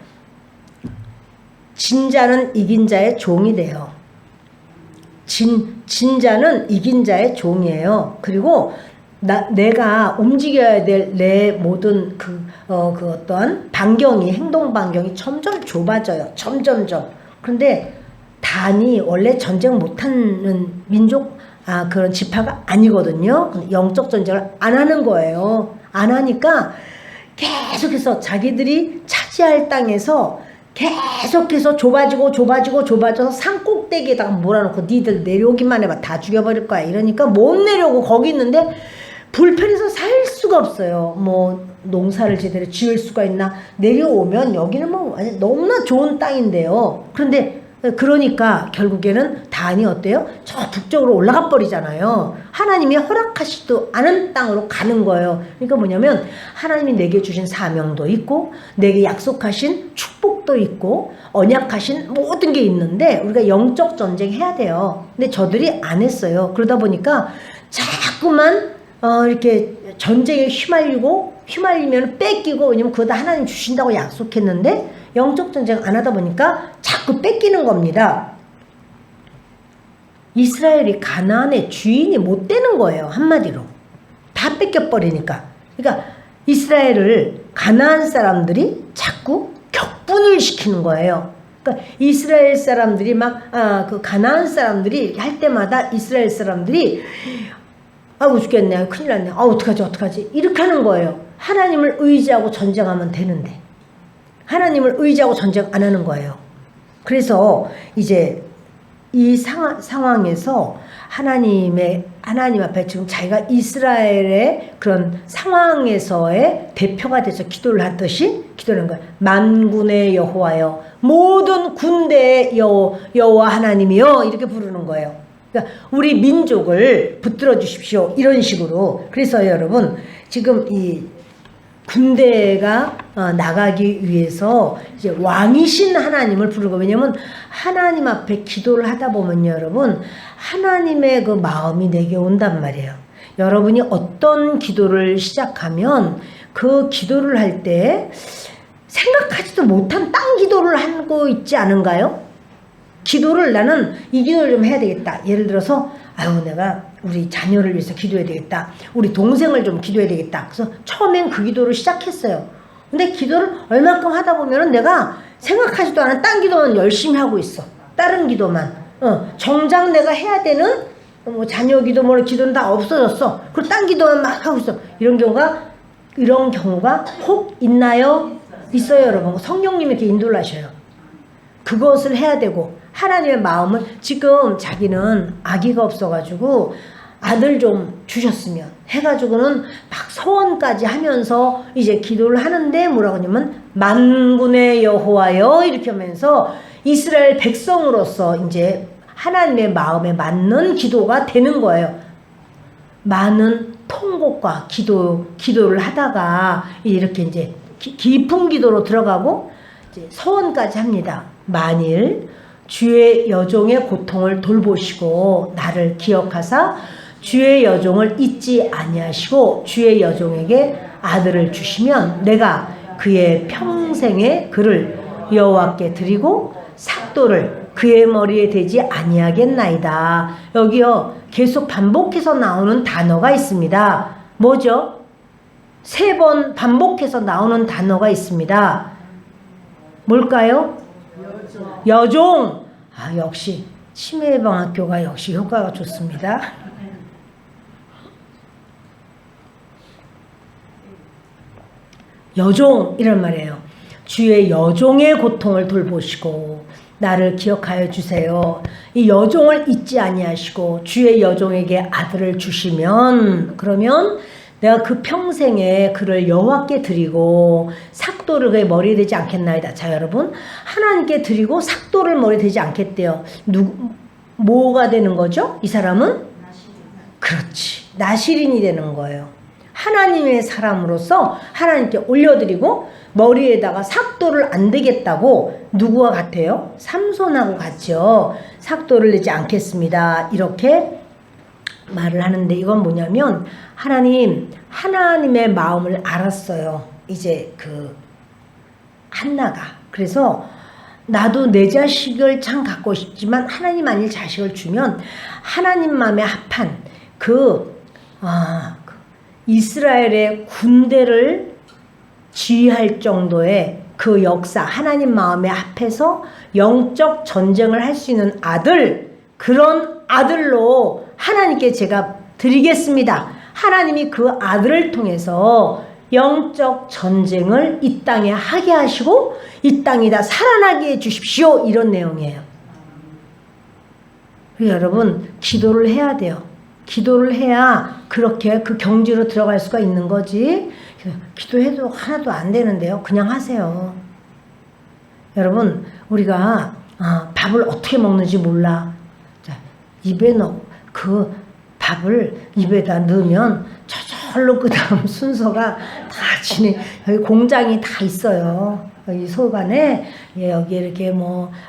진자는 이긴 자의 종이 돼요. 진자는 이긴 자의 종이에요. 그리고 내가 움직여야 될 내 모든 그 어떠한 행동 반경이 점점 좁아져요. 점점점. 그런데 단이 원래 전쟁 못하는 민족 그런 지파가 아니거든요. 영적 전쟁을 안 하는 거예요. 안 하니까 계속해서 자기들이 차지할 땅에서 계속해서 좁아져서 산 꼭대기에다가 몰아놓고 니들 내려오기만 해봐 다 죽여버릴 거야 이러니까 못 내려오고 거기 있는데 불편해서 살 수가 없어요. 뭐 농사를 제대로 지을 수가 있나. 내려오면 여기는 뭐 너무나 좋은 땅인데요. 그러니까 결국에는 단이 어때요? 저 북쪽으로 올라가 버리잖아요. 하나님이 허락하시지도 않은 땅으로 가는 거예요. 그러니까 뭐냐면 하나님이 내게 주신 사명도 있고 내게 약속하신 축복도 있고 언약하신 모든 게 있는데 우리가 영적 전쟁 해야 돼요. 근데 저들이 안 했어요. 그러다 보니까 자꾸만 이렇게 전쟁에 휘말리면 뺏기고, 왜냐면 그거 다 하나님 주신다고 약속했는데 영적 전쟁 안 하다 보니까 자꾸 뺏기는 겁니다. 이스라엘이 가나안의 주인이 못 되는 거예요. 한마디로 다 뺏겨버리니까. 그러니까 이스라엘을 가나안 사람들이 자꾸 격분을 시키는 거예요. 그러니까 이스라엘 사람들이 그 가나안 사람들이 할 때마다 이스라엘 사람들이 아우 죽겠네, 큰일 났네, 어떡하지 이렇게 하는 거예요. 하나님을 의지하고 전쟁하면 되는데 하나님을 의지하고 전쟁 안 하는 거예요. 그래서 이제 이 상황에서 하나님 앞에 지금 자기가 이스라엘의 그런 상황에서의 대표가 돼서 기도를 하듯이 기도하는 거예요. 만군의 여호와여, 모든 군대의 여호와 하나님이여, 이렇게 부르는 거예요. 그러니까 우리 민족을 붙들어 주십시오, 이런 식으로. 그래서 여러분 지금 이 군대가 나가기 위해서 이제 왕이신 하나님을 부르는 거예요. 왜냐면 하나님 앞에 기도를 하다 보면 여러분 하나님의 그 마음이 내게 온단 말이에요. 여러분이 어떤 기도를 시작하면 그 기도를 할 때 생각하지도 못한 딴 기도를 하고 있지 않은가요? 기도를 나는 이 기도를 좀 해야 되겠다. 예를 들어서 내가 우리 자녀를 위해서 기도해야 되겠다. 우리 동생을 좀 기도해야 되겠다. 그래서 처음엔 그 기도를 시작했어요. 근데 기도를 얼마큼 하다 보면은 내가 생각하지도 않은 딴 기도만 열심히 하고 있어. 다른 기도만. 정작 내가 해야 되는 자녀 기도 기도는 다 없어졌어. 그리고 딴 기도만 막 하고 있어. 이런 경우가 혹 있나요? 있어요, 여러분. 성령님이 이렇게 인도를 하셔요. 그것을 해야 되고, 하나님의 마음을, 지금 자기는 아기가 없어가지고 아들 좀 주셨으면 해가지고는 막 서원까지 하면서 이제 기도를 하는데 뭐라고 하냐면 만군의 여호와여, 이렇게 하면서 이스라엘 백성으로서 이제 하나님의 마음에 맞는 기도가 되는 거예요. 많은 통곡과 기도를 하다가 이렇게 이제 깊은 기도로 들어가고 이제 서원까지 합니다. 만일 주의 여종의 고통을 돌보시고 나를 기억하사 주의 여종을 잊지 아니하시고 주의 여종에게 아들을 주시면 내가 그의 평생의 그를 여호와께 드리고 삭도를 그의 머리에 대지 아니하겠나이다. 여기요 계속 반복해서 나오는 단어가 있습니다. 뭐죠? 3번 반복해서 나오는 단어가 있습니다. 뭘까요? 여종. 역시 치매예방학교가 역시 효과가 좋습니다. 여종 이란 말이에요. 주의 여종의 고통을 돌보시고 나를 기억하여 주세요. 이 여종을 잊지 아니하시고 주의 여종에게 아들을 주시면, 그러면 내가 그 평생에 그를 여호와께 드리고 삭도를 그의 머리에 대지 않겠나이다. 자, 여러분, 하나님께 드리고 삭도를 머리에 대지 않겠대요. 뭐가 되는 거죠? 이 사람은? 그렇지, 나실인이 되는 거예요. 하나님의 사람으로서 하나님께 올려드리고 머리에다가 삭도를 안 되겠다고 누구와 같아요? 삼손하고 같죠. 삭도를 내지 않겠습니다, 이렇게 말을 하는데, 이건 뭐냐면 하나님의 마음을 알았어요. 이제 그 한나가. 그래서 나도 내 자식을 참 갖고 싶지만 하나님 아닐 자식을 주면 하나님 마음에 합한 이스라엘의 군대를 지휘할 정도의 그 역사, 하나님 마음에 합해서 영적 전쟁을 할 수 있는 아들, 그런 아들로 하나님께 제가 드리겠습니다. 하나님이 그 아들을 통해서 영적 전쟁을 이 땅에 하게 하시고 이 땅이다 살아나게 해주십시오. 이런 내용이에요. 여러분 기도를 해야 돼요. 기도를 해야 그렇게 그 경지로 들어갈 수가 있는 거지. 기도해도 하나도 안 되는데요. 그냥 하세요. 여러분 우리가 밥을 어떻게 먹는지 몰라. 자, 입에 넣어 그 밥을 입에다 넣으면 저절로 그 다음 순서가 다 지내. 여기 공장이 다 있어요. 이 속 안에 여기 이렇게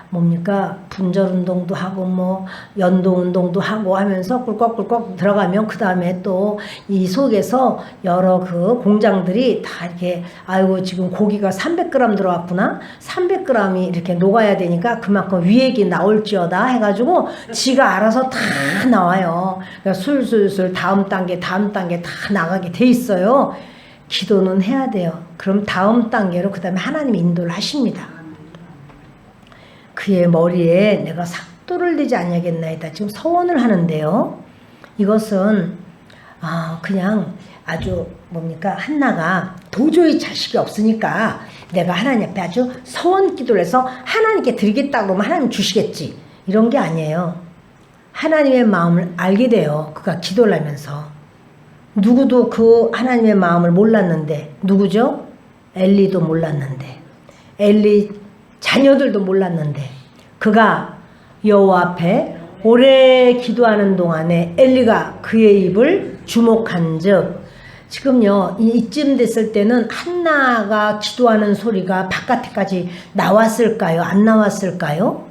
뭡니까 분절 운동도 하고 연동 운동도 하고 하면서 꿀꺽꿀꺽 들어가면 그 다음에 또 이 속에서 여러 그 공장들이 다 이렇게 아이고 지금 고기가 300g 들어왔구나 300g이 이렇게 녹아야 되니까 그만큼 위액이 나올지어다 해가지고 지가 알아서 다 나와요. 그러니까 술술술 다음 단계 다 나가게 돼 있어요. 기도는 해야 돼요. 그럼 다음 단계로 그 다음에 하나님이 인도를 하십니다. 그의 머리에 내가 삭도를 내지 아니하겠나이다. 지금 서원을 하는데요. 이것은 그냥 아주 한나가 도저히 자식이 없으니까 내가 하나님 앞에 아주 서원 기도를 해서 하나님께 드리겠다고 그러면 하나님 주시겠지. 이런 게 아니에요. 하나님의 마음을 알게 돼요. 그가 기도를 하면서. 누구도 그 하나님의 마음을 몰랐는데 누구죠? 엘리도 몰랐는데 엘리 자녀들도 몰랐는데 그가 여호와 앞에 오래 기도하는 동안에 엘리가 그의 입을 주목한즉 지금요 이쯤 됐을 때는 한나가 기도하는 소리가 바깥에까지 나왔을까요? 안 나왔을까요?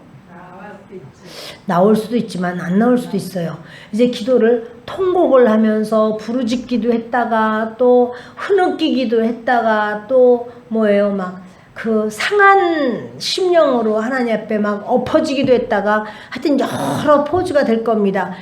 나올 수도 있지만 안 나올 수도 있어요. 이제 기도를 통곡을 하면서 부르짖기도 했다가 또 흐느끼기도 했다가 또 막 그 상한 심령으로 하나님 앞에 막 엎어지기도 했다가 하여튼 여러 포즈가 될 겁니다.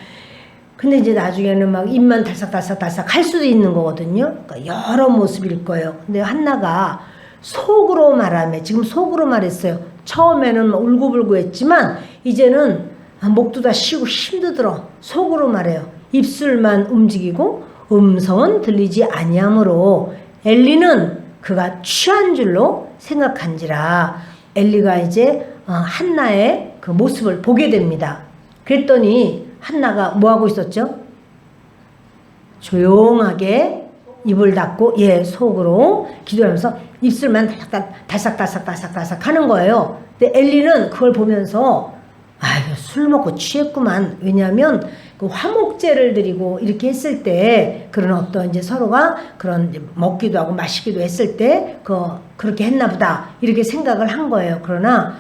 근데 이제 나중에는 막 입만 달싹달싹달싹 할 수도 있는 거거든요. 그러니까 여러 모습일 거예요. 근데 한나가 속으로 말하며 지금 속으로 말했어요. 처음에는 울고불고 했지만 이제는 목도 다 쉬고 힘들어 속으로 말해요. 입술만 움직이고 음성은 들리지 아니하므로 엘리는 그가 취한 줄로 생각한지라. 엘리가 이제 한나의 그 모습을 보게 됩니다. 그랬더니 한나가 뭐하고 있었죠? 조용하게 입을 닫고 속으로 기도하면서 입술만 달싹달싹 하는 거예요. 근데 엘리는 그걸 보면서 술 먹고 취했구만. 왜냐하면 그 화목제를 드리고 이렇게 했을 때 그런 어떤 이제 서로가 그런 먹기도 하고 마시기도 했을 때 그렇게 했나 보다 이렇게 생각을 한 거예요. 그러나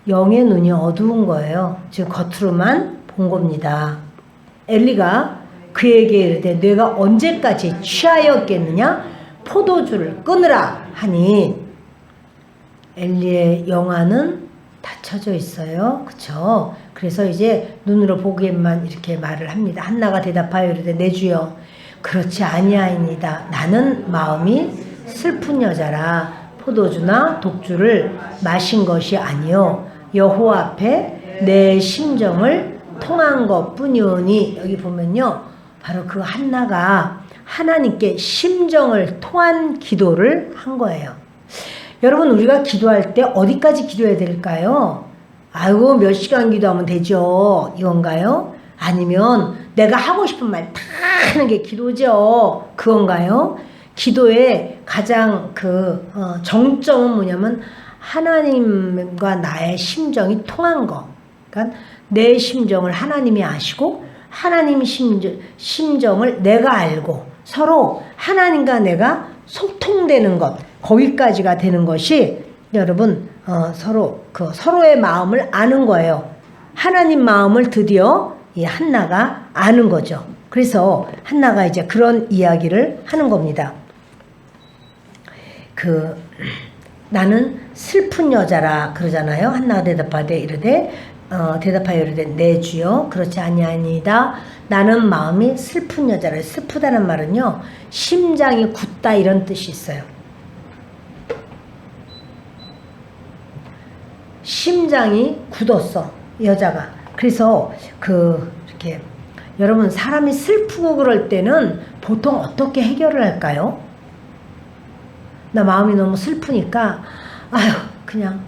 영의 눈이 어두운 거예요. 지금 겉으로만 본 겁니다. 엘리가 그에게 이르되 내가 언제까지 취하였겠느냐? 포도주를 끊으라 하니 엘리의 영안은 닫혀져 있어요. 그쵸? 그래서 이제 눈으로 보기에만 이렇게 말을 합니다. 한나가 대답하여 이르되 내 주여 그렇지 아니하이니다. 나는 마음이 슬픈 여자라 포도주나 독주를 마신 것이 아니요 여호와 앞에 내 심정을 통한 것뿐이오니. 여기 보면요 바로 그 한나가 하나님께 심정을 통한 기도를 한 거예요. 여러분 우리가 기도할 때 어디까지 기도해야 될까요? 아이고 몇 시간 기도하면 되죠 이건가요? 아니면 내가 하고 싶은 말 다 하는 게 기도죠 그건가요? 기도의 가장 정점은 뭐냐면 하나님과 나의 심정이 통한 거. 그러니까 내 심정을 하나님이 아시고 하나님 심정을 내가 알고 서로 하나님과 내가 소통되는 것, 거기까지가 되는 것이 여러분 서로의 마음을 아는 거예요. 하나님 마음을 드디어 이 한나가 아는 거죠. 그래서 한나가 이제 그런 이야기를 하는 겁니다. 나는 슬픈 여자라 그러잖아요. 한나가 대답하여 이르되 내 주여 그렇지 아니하니이다. 나는 마음이 슬픈 여자라. 슬프다는 말은요 심장이 굳다 이런 뜻이 있어요. 심장이 굳었어 여자가. 그래서 이렇게 여러분, 사람이 슬프고 그럴 때는 보통 어떻게 해결을 할까요? 나 마음이 너무 슬프니까 아휴, 그냥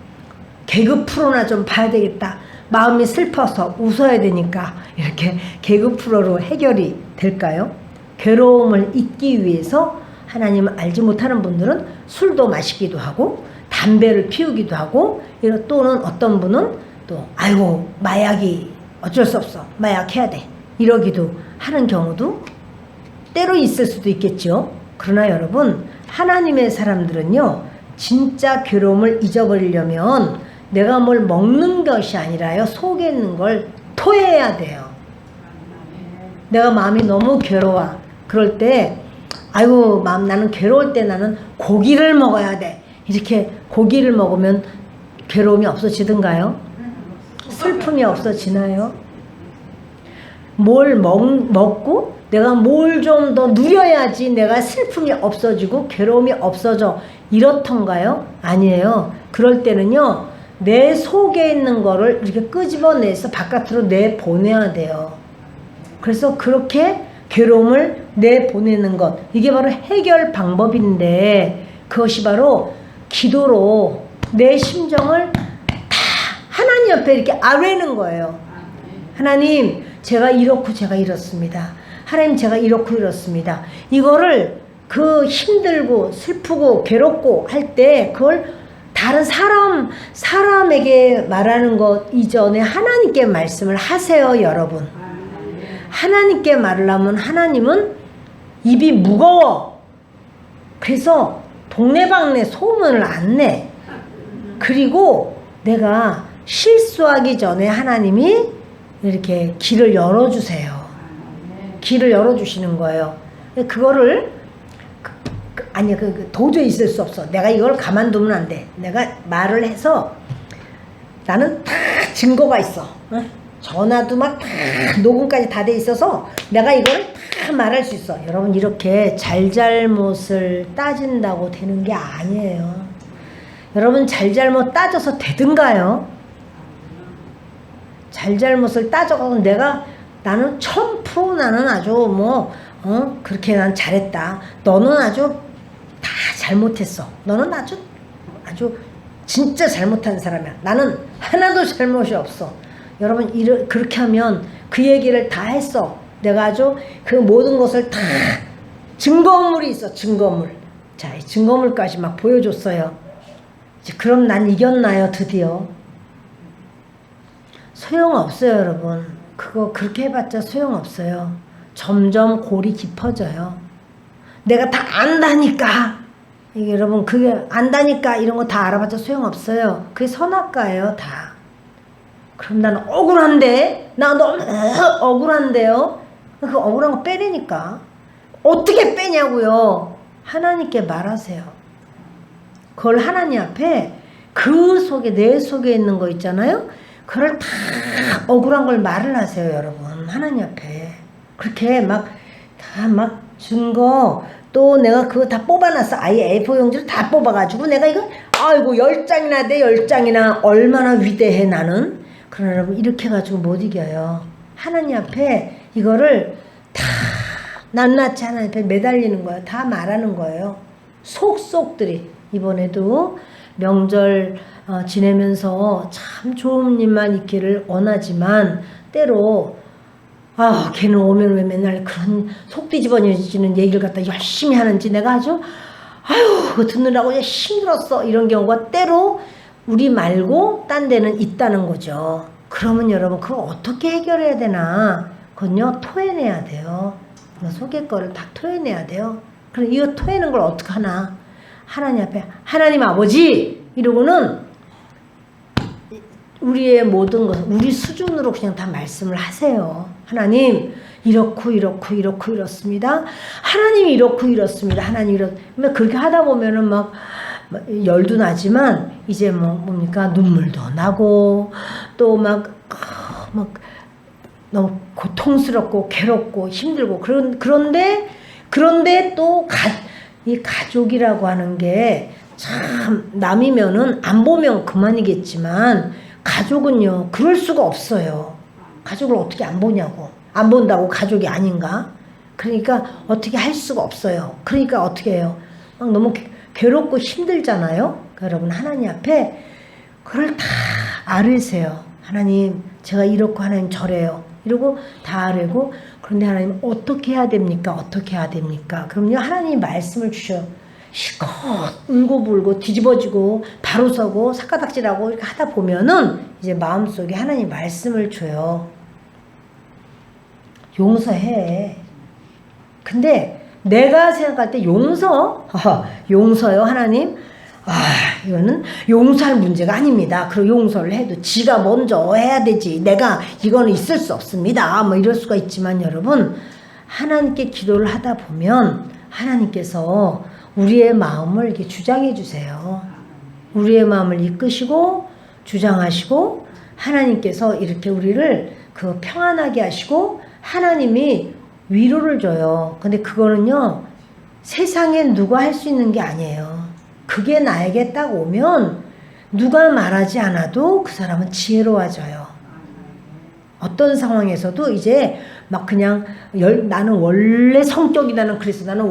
개그 프로나 좀 봐야 되겠다. 마음이 슬퍼서 웃어야 되니까 이렇게 개그 프로로 해결이 될까요? 괴로움을 잊기 위해서 하나님을 알지 못하는 분들은 술도 마시기도 하고 담배를 피우기도 하고, 또는 어떤 분은 또 아이고 마약이 어쩔 수 없어, 마약 해야 돼, 이러기도 하는 경우도 때로 있을 수도 있겠죠. 그러나 여러분, 하나님의 사람들은요, 진짜 괴로움을 잊어버리려면 내가 뭘 먹는 것이 아니라요, 속에 있는 걸 토해야 돼요. 내가 마음이 너무 괴로워. 그럴 때 아이고 나는 괴로울 때 나는 고기를 먹어야 돼. 이렇게 고기를 먹으면 괴로움이 없어지던가요? 슬픔이 없어지나요? 뭘 먹고 내가 뭘 좀 더 누려야지 내가 슬픔이 없어지고 괴로움이 없어져, 이렇던가요? 아니에요. 그럴 때는요, 내 속에 있는 거를 이렇게 끄집어내서 바깥으로 내보내야 돼요. 그래서 그렇게 괴로움을 내보내는 것, 이게 바로 해결 방법인데, 그것이 바로 기도로 내 심정을 다 하나님 옆에 이렇게 아뢰는 거예요. 하나님, 제가 이렇고 제가 이렇습니다. 하나님, 제가 이렇고 이렇습니다. 이거를 그 힘들고 슬프고 괴롭고 할 때 그걸 다른 사람에게 말하는 것 이전에 하나님께 말씀을 하세요, 여러분. 하나님께 말을 하면 하나님은 입이 무거워. 그래서 동네방네 소문을 안 내. 그리고 내가 실수하기 전에 하나님이 이렇게 길을 열어주세요. 길을 열어주시는 거예요. 그거를 도저히 있을 수 없어. 내가 이걸 가만두면 안 돼. 내가 말을 해서, 나는 다 증거가 있어. 전화도 막 다 녹음까지 다 돼 있어서 내가 이걸 다 말할 수 있어. 여러분, 이렇게 잘잘못을 따진다고 되는 게 아니에요. 여러분, 잘잘못 따져서 되든가요? 잘잘못을 따져가고 나는 1000% 나는 아주 그렇게 난 잘했다. 너는 아주 다 잘못했어. 너는 아주 진짜 잘못한 사람이야. 나는 하나도 잘못이 없어. 여러분, 그렇게 하면 그 얘기를 다 했어. 내가 아주 그 모든 것을 다 증거물이 있어. 증거물. 자, 이 증거물까지 막 보여줬어요. 이제 그럼 난 이겼나요? 드디어. 소용없어요, 여러분. 그거 그렇게 해봤자 소용없어요. 점점 골이 깊어져요. 내가 다 안다니까. 이게 여러분, 그게 안다니까 이런 거 다 알아봤자 소용없어요. 그게 선악과예요, 다. 그럼 나는 억울한데? 나 너무 억울한데요? 그 억울한 거 빼내니까. 어떻게 빼냐고요? 하나님께 말하세요. 그걸 하나님 앞에 그 속에, 내 속에 있는 거 있잖아요? 그걸 다 억울한 걸 말을 하세요, 여러분. 하나님 앞에. 그렇게 다 증거, 또 내가 그거 다 뽑아놨어. 아예 A4 용지를 다 뽑아가지고 내가 이거, 아이고, 10장이나 돼, 10장이나. 얼마나 위대해, 나는. 그러나 여러분, 이렇게 해가지고 못 이겨요. 하나님 앞에 이거를 다 낱낱이 하나님 앞에 매달리는 거예요. 다 말하는 거예요. 속속들이. 이번에도 명절 지내면서 참 좋은 일만 있기를 원하지만, 때로 걔는 오면 왜 맨날 그런 속 뒤집어지는 얘기를 갖다 열심히 하는지 내가 아주 그거 듣느라고 힘들었어, 이런 경우가 때로 우리 말고 딴 데는 있다는 거죠. 그러면 여러분, 그걸 어떻게 해결해야 되나? 그건요, 토해내야 돼요. 속의 거를 다 토해내야 돼요. 그럼 이거 토해내는 걸 어떻게 하나? 하나님 앞에, 하나님 아버지! 이러고는 우리의 모든 것을 우리 수준으로 그냥 다 말씀을 하세요. 하나님, 이렇고 이렇습니다. 하나님 이렇고 이렇습니다. 하나님 그렇게 하다 보면은 막 열도 나지만, 이제 뭡니까? 눈물도 나고, 또 너무 고통스럽고 괴롭고 힘들고, 그런데 또 이 가족이라고 하는 게 참, 남이면은 안 보면 그만이겠지만, 가족은요, 그럴 수가 없어요. 가족을 어떻게 안 보냐고. 안 본다고 가족이 아닌가? 그러니까 어떻게 할 수가 없어요. 그러니까 어떻게 해요? 막 너무 괴롭고 힘들잖아요. 그러니까 여러분 하나님 앞에 그걸 다 아뢰세요. 하나님 제가 이렇고 하나님 저래요. 이러고 다 아뢰고 그런데 하나님 어떻게 해야 됩니까? 어떻게 해야 됩니까? 그럼요 하나님 말씀을 주셔요. 실컷 울고불고 뒤집어지고 바로 서고 삿가닥질하고 이렇게 하다 보면은 이제 마음속에 하나님 말씀을 줘요. 용서해. 근데 내가 생각할 때 용서요 하나님? 이거는 용서할 문제가 아닙니다. 그리고 용서를 해도 지가 먼저 해야 되지. 내가 이거는 있을 수 없습니다. 뭐 이럴 수가 있지만 여러분 하나님께 기도를 하다 보면 하나님께서 우리의 마음을 이렇게 주장해 주세요. 우리의 마음을 이끄시고 주장하시고 하나님께서 이렇게 우리를 그 평안하게 하시고 하나님이 위로를 줘요. 근데 그거는요 세상에 누가 할 수 있는 게 아니에요. 그게 나에게 딱 오면 누가 말하지 않아도 그 사람은 지혜로워져요. 어떤 상황에서도 이제 막 그냥 나는 원래 성격이 나는 그래서 나는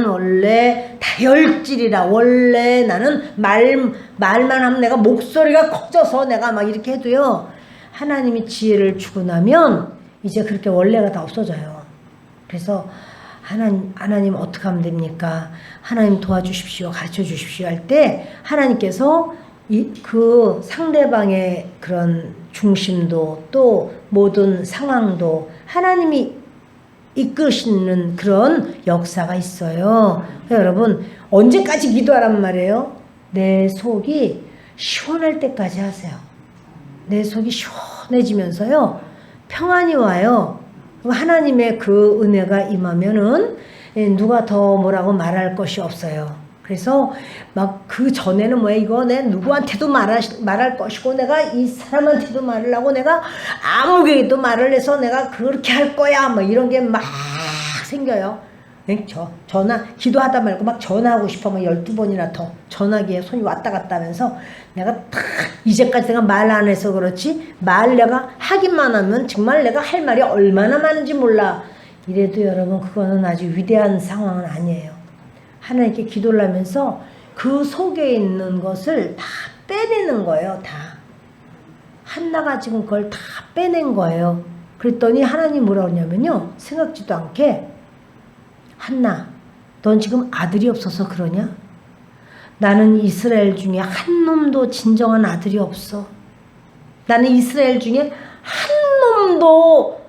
원래 다혈질이라 원래 나는 말만 하면 내가 목소리가 커져서 내가 막 이렇게 해도요 하나님이 지혜를 주고 나면 이제 그렇게 원래가 다 없어져요. 그래서 하나님 어떻게 하면 됩니까? 하나님 도와주십시오. 가르쳐 주십시오 할 때 하나님께서 그 상대방의 그런 중심도 또 모든 상황도 하나님이 이끄시는 그런 역사가 있어요. 여러분 언제까지 기도하란 말이에요? 내 속이 시원할 때까지 하세요. 내 속이 시원해지면서요 평안이 와요. 하나님의 그 은혜가 임하면은 누가 더 뭐라고 말할 것이 없어요. 그래서 막 그 전에는 뭐야 이거 내 누구한테도 말할 것이고 내가 이 사람한테도 말을 하고 내가 아무에게도 말을 해서 내가 그렇게 할 거야 뭐 이런 게 막 생겨요. 전화 기도하다 말고 막 전화하고 싶어 막 12번이나 더 전화기에 손이 왔다 갔다 하면서 내가 딱 이제까지 내가 말 안 해서 그렇지 말 내가 하기만 하면 정말 내가 할 말이 얼마나 많은지 몰라. 이래도 여러분 그거는 아주 위대한 상황은 아니에요. 하나님께 기도를 하면서 그 속에 있는 것을 다 빼내는 거예요. 다. 한나가 지금 그걸 다 빼낸 거예요. 그랬더니 하나님 뭐라 그러냐면요. 생각지도 않게 한나 넌 지금 아들이 없어서 그러냐? 나는 이스라엘 중에 한 놈도 진정한 아들이 없어. 나는 이스라엘 중에 한 놈도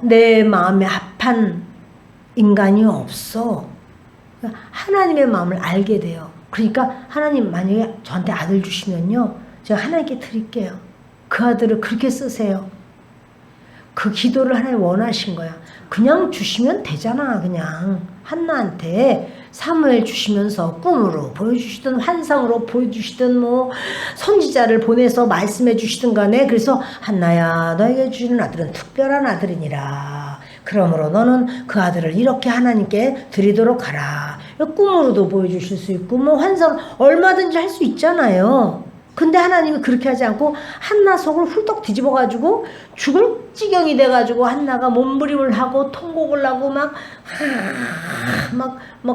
내 마음에 합한 인간이 없어. 하나님의 마음을 알게 돼요. 그러니까 하나님 만약에 저한테 아들 주시면요. 제가 하나님께 드릴게요. 그 아들을 그렇게 쓰세요. 그 기도를 하나님 원하신 거야. 그냥 주시면 되잖아. 그냥 한나한테 사무엘 주시면서 꿈으로 보여주시든 환상으로 보여주시든 뭐 선지자를 보내서 말씀해 주시든 간에 그래서 한나야 너에게 주시는 아들은 특별한 아들이니라. 그러므로 너는 그 아들을 이렇게 하나님께 드리도록 하라. 꿈으로도 보여주실 수 있고 뭐 환상 얼마든지 할 수 있잖아요. 근데 하나님이 그렇게 하지 않고 한나 속을 훌떡 뒤집어가지고 죽을 지경이 돼가지고 한나가 몸부림을 하고 통곡을 하고 막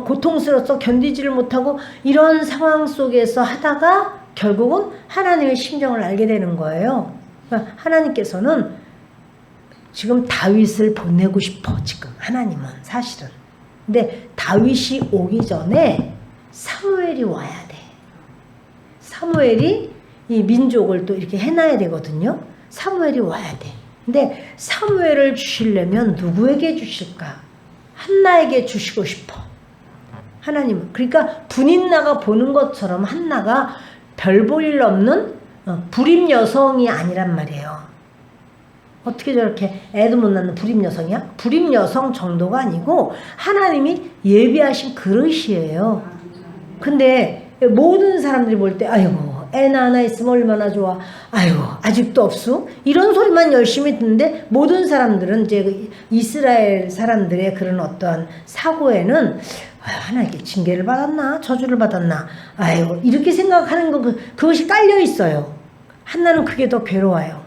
고통스러워서 견디지를 못하고 이런 상황 속에서 하다가 결국은 하나님의 심정을 알게 되는 거예요. 그러니까 하나님께서는 지금 다윗을 보내고 싶어. 지금 하나님은 사실은. 근데 다윗이 오기 전에 사무엘이 와야 돼. 사무엘이 이 민족을 또 이렇게 해놔야 되거든요. 사무엘이 와야 돼. 근데 사무엘을 주시려면 누구에게 주실까? 한나에게 주시고 싶어. 하나님은. 그러니까 분인나가 보는 것처럼 한나가 별 볼 일 없는 불임 여성이 아니란 말이에요. 어떻게 저렇게 애도 못 낳는 불임 여성이야? 불임 여성 정도가 아니고 하나님이 예비하신 그릇이에요. 근데 모든 사람들이 볼 때 아이고 애나 하나 있으면 얼마나 좋아. 아이고 아직도 없어? 이런 소리만 열심히 듣는데 모든 사람들은 이제 이스라엘 사람들의 그런 어떠한 사고에는 하나님께 징계를 받았나? 저주를 받았나? 아이고 이렇게 생각하는 거 그것이 깔려 있어요. 한나는 그게 더 괴로워요.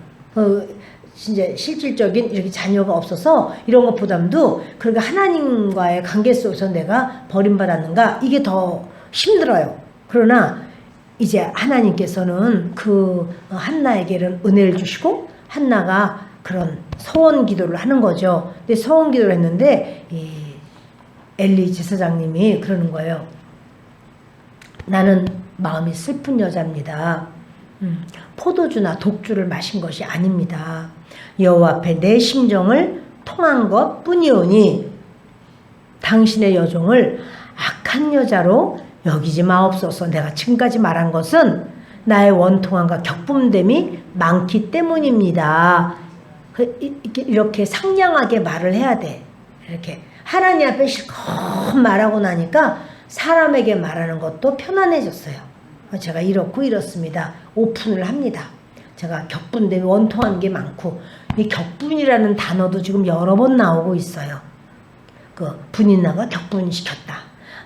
진짜 실질적인 이렇게 자녀가 없어서 이런 것보다도 그러니까 하나님과의 관계 속에서 내가 버림받았는가 이게 더 힘들어요. 그러나 이제 하나님께서는 그 한나에게는 은혜를 주시고 한나가 그런 서원 기도를 하는 거죠. 근데 서원 기도를 했는데 이 엘리 제사장님이 그러는 거예요. 나는 마음이 슬픈 여자입니다. 포도주나 독주를 마신 것이 아닙니다. 여호와 앞에 내 심정을 통한 것 뿐이오니 당신의 여종을 악한 여자로 여기지 마옵소서. 내가 지금까지 말한 것은 나의 원통함과 격분됨이 많기 때문입니다. 이렇게 상냥하게 말을 해야 돼. 이렇게 하나님 앞에 실컷 말하고 나니까 사람에게 말하는 것도 편안해졌어요. 제가 이렇고 이렇습니다. 오픈을 합니다. 제가 격분됨이 원통한 게 많고 이 격분이라는 단어도 지금 여러 번 나오고 있어요. 그 분인나가 격분시켰다.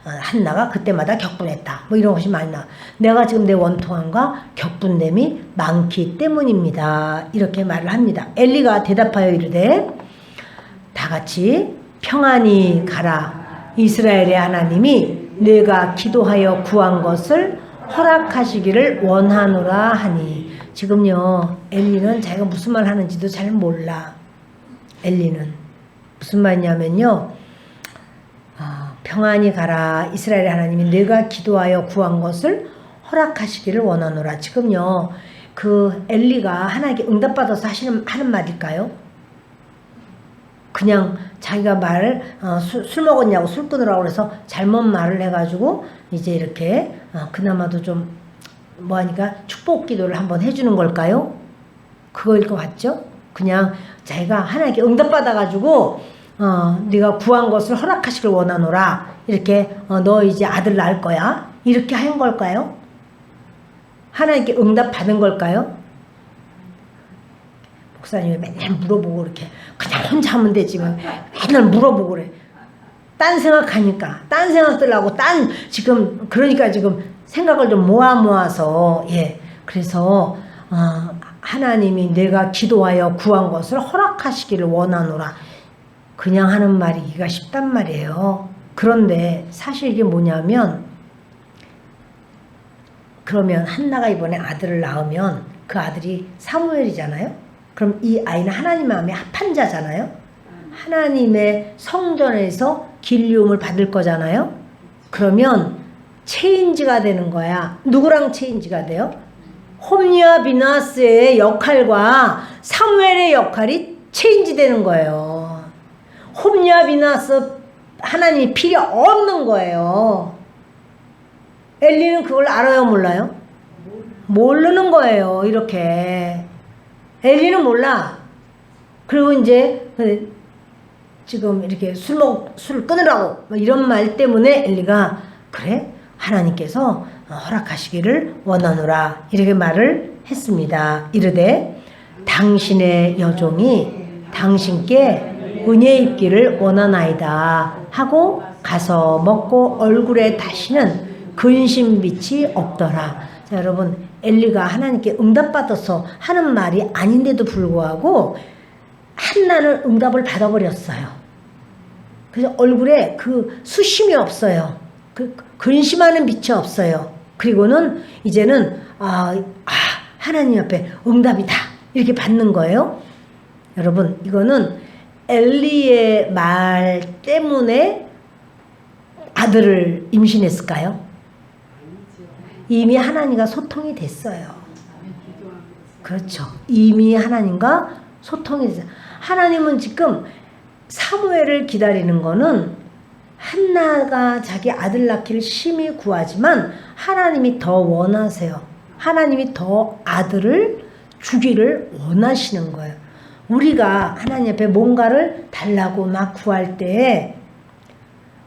한나가 그때마다 격분했다. 뭐 이런 것이 많이 나와. 내가 지금 내 원통함과 격분됨이 많기 때문입니다. 이렇게 말을 합니다. 엘리가 대답하여 이르되 다 같이 평안히 가라. 이스라엘의 하나님이 내가 기도하여 구한 것을 허락하시기를 원하노라 하니. 지금요 엘리는 자기가 무슨 말 하는지도 잘 몰라. 엘리는 무슨 말이냐면요 평안히 가라. 이스라엘의 하나님이 내가 기도하여 구한 것을 허락하시기를 원하노라. 지금요 그 엘리가 하나님께 응답받아서 하는 말일까요? 그냥 자기가 말을 술 먹었냐고 술 끊으라고 그래서 잘못 말을 해가지고 이제 이렇게 그나마도 좀 뭐하니까 축복 기도를 한번 해주는 걸까요? 그거일 것 같죠? 그냥 자기가 하나님께 응답받아가지고 네가 구한 것을 허락하시길 원하노라. 이렇게 너 이제 아들 낳을 거야. 이렇게 한 걸까요? 하나님께 응답 받은 걸까요? 목사님이 맨날 물어보고 이렇게 그냥 혼자 하면 되지 맨날 물어보고 그래. 딴 생각하니까 딴 생각들하고 지금 그러니까 지금 생각을 좀 모아서 그래서 하나님이 내가 기도하여 구한 것을 허락하시기를 원하노라. 그냥 하는 말이 이기가 쉽단 말이에요. 그런데 사실 이게 뭐냐면 그러면 한나가 이번에 아들을 낳으면 그 아들이 사무엘이잖아요. 그럼 이 아이는 하나님 마음에 합한 자잖아요. 하나님의 성전에서 길리움을 받을 거잖아요. 그러면 체인지가 되는 거야. 누구랑 체인지가 돼요? 홈리와 비나스의 역할과 사무엘의 역할이 체인지 되는 거예요. 홈리와 비나스 하나님이 필요 없는 거예요. 엘리는 그걸 알아요, 몰라요? 모르는 거예요. 이렇게 엘리는 몰라. 그리고 이제 지금 이렇게 술 끊으라고 이런 말 때문에 엘리가 그래 하나님께서 허락하시기를 원하노라 이렇게 말을 했습니다. 이르되 당신의 여종이 당신께 은혜 입기를 원하나이다 하고 가서 먹고 얼굴에 다시는 근심빛이 없더라. 자, 여러분 엘리가 하나님께 응답받아서 하는 말이 아닌데도 불구하고 한나는 응답을 받아버렸어요. 그래서 얼굴에 그 수심이 없어요. 그 근심하는 빛이 없어요. 그리고는 이제는 하나님 앞에 응답이다 이렇게 받는 거예요. 여러분 이거는 엘리의 말 때문에 아들을 임신했을까요? 이미 하나님과 소통이 됐어요. 그렇죠. 이미 하나님과 소통이 됐어요. 하나님은 지금 사무엘을 기다리는 거는 한나가 자기 아들 낳기를 심히 구하지만 하나님이 더 원하세요. 하나님이 더 아들을 주기를 원하시는 거예요. 우리가 하나님 앞에 뭔가를 달라고 막 구할 때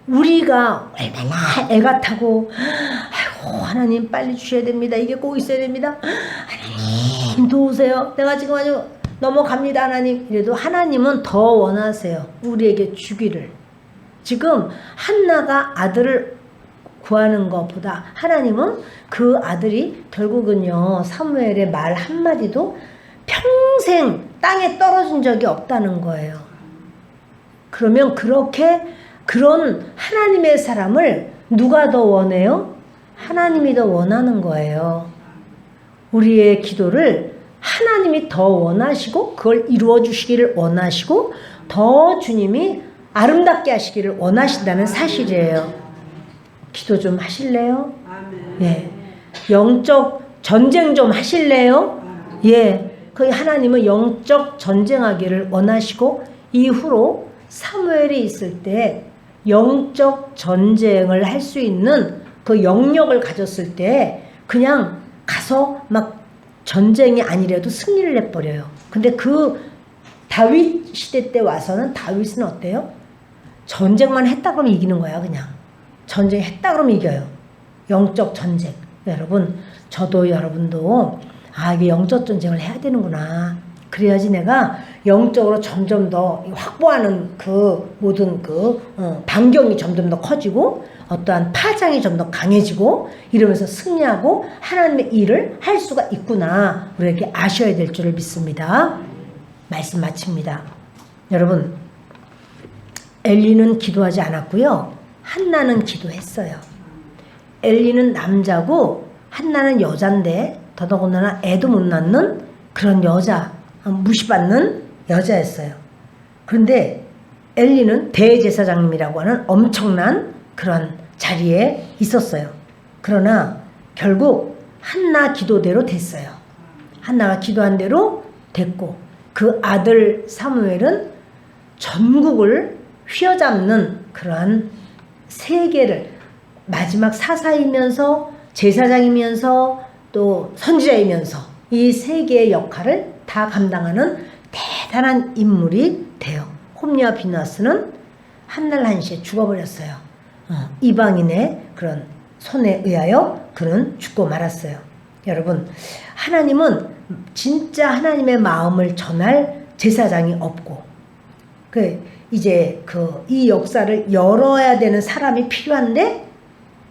우리가 얼마나 애가 타고 아이고 하나님 빨리 주셔야 됩니다. 이게 꼭 있어야 됩니다. 하나님 도우세요. 내가 지금 아주 넘어갑니다. 하나님. 이래도 하나님은 더 원하세요. 우리에게 주기를. 지금 한나가 아들을 구하는 것보다 하나님은 그 아들이 결국은요 사무엘의 말 한마디도 평생 땅에 떨어진 적이 없다는 거예요. 그러면 그런 하나님의 사람을 누가 더 원해요? 하나님이 더 원하는 거예요. 우리의 기도를 하나님이 더 원하시고 그걸 이루어 주시기를 원하시고 더 주님이 아름답게 하시기를 원하신다는 사실이에요. 기도 좀 하실래요? 예. 영적 전쟁 좀 하실래요? 예. 그 하나님은 영적 전쟁하기를 원하시고 이후로 사무엘이 있을 때 영적 전쟁을 할 수 있는 그 영역을 가졌을 때 그냥 가서 막 전쟁이 아니라도 승리를 내버려요. 근데 그 다윗 시대 때 와서는 다윗은 어때요? 전쟁만 했다 그러면 이기는 거야. 그냥 전쟁했다 그러면 이겨요. 영적 전쟁. 여러분 저도 여러분도 이게 영적 전쟁을 해야 되는구나. 그래야지 내가 영적으로 점점 더 확보하는 그 모든 반경이 점점 더 커지고 어떠한 파장이 좀 더 강해지고 이러면서 승리하고 하나님의 일을 할 수가 있구나. 우리에게 아셔야 될 줄을 믿습니다. 말씀 마칩니다. 여러분 엘리는 기도하지 않았고요. 한나는 기도했어요. 엘리는 남자고 한나는 여잔데 더더군다나 애도 못 낳는 그런 여자, 무시받는 여자였어요. 그런데 엘리는 대제사장님이라고 하는 엄청난 그런 자리에 있었어요. 그러나 결국 한나 기도대로 됐어요. 한나가 기도한 대로 됐고 그 아들 사무엘은 전국을 휘어잡는 그러한 세계를 마지막 사사이면서 제사장이면서 또 선지자이면서 이 세 개의 역할을 다 감당하는 대단한 인물이 돼요. 홈리와 비누아스는 한날 한시에 죽어버렸어요. 이방인의 그런 손에 의하여 그는 죽고 말았어요. 여러분 하나님은 진짜 하나님의 마음을 전할 제사장이 없고 이제 이 역사를 열어야 되는 사람이 필요한데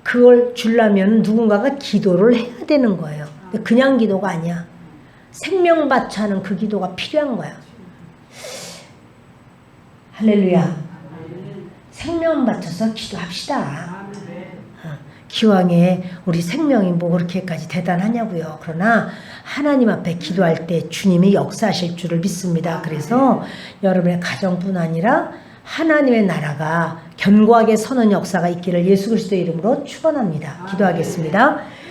그걸 주려면 누군가가 기도를 해야 되는 거예요. 그냥 기도가 아니야. 생명 바쳐 하는 그 기도가 필요한 거야. 할렐루야. 생명 바쳐서 기도합시다. 기왕에 우리 생명이 뭐 그렇게까지 대단하냐고요. 그러나 하나님 앞에 기도할 때 주님이 역사하실 줄을 믿습니다. 그래서 여러분의 가정뿐 아니라 하나님의 나라가 견고하게 서는 역사가 있기를 예수 그리스도의 이름으로 축원합니다. 기도하겠습니다.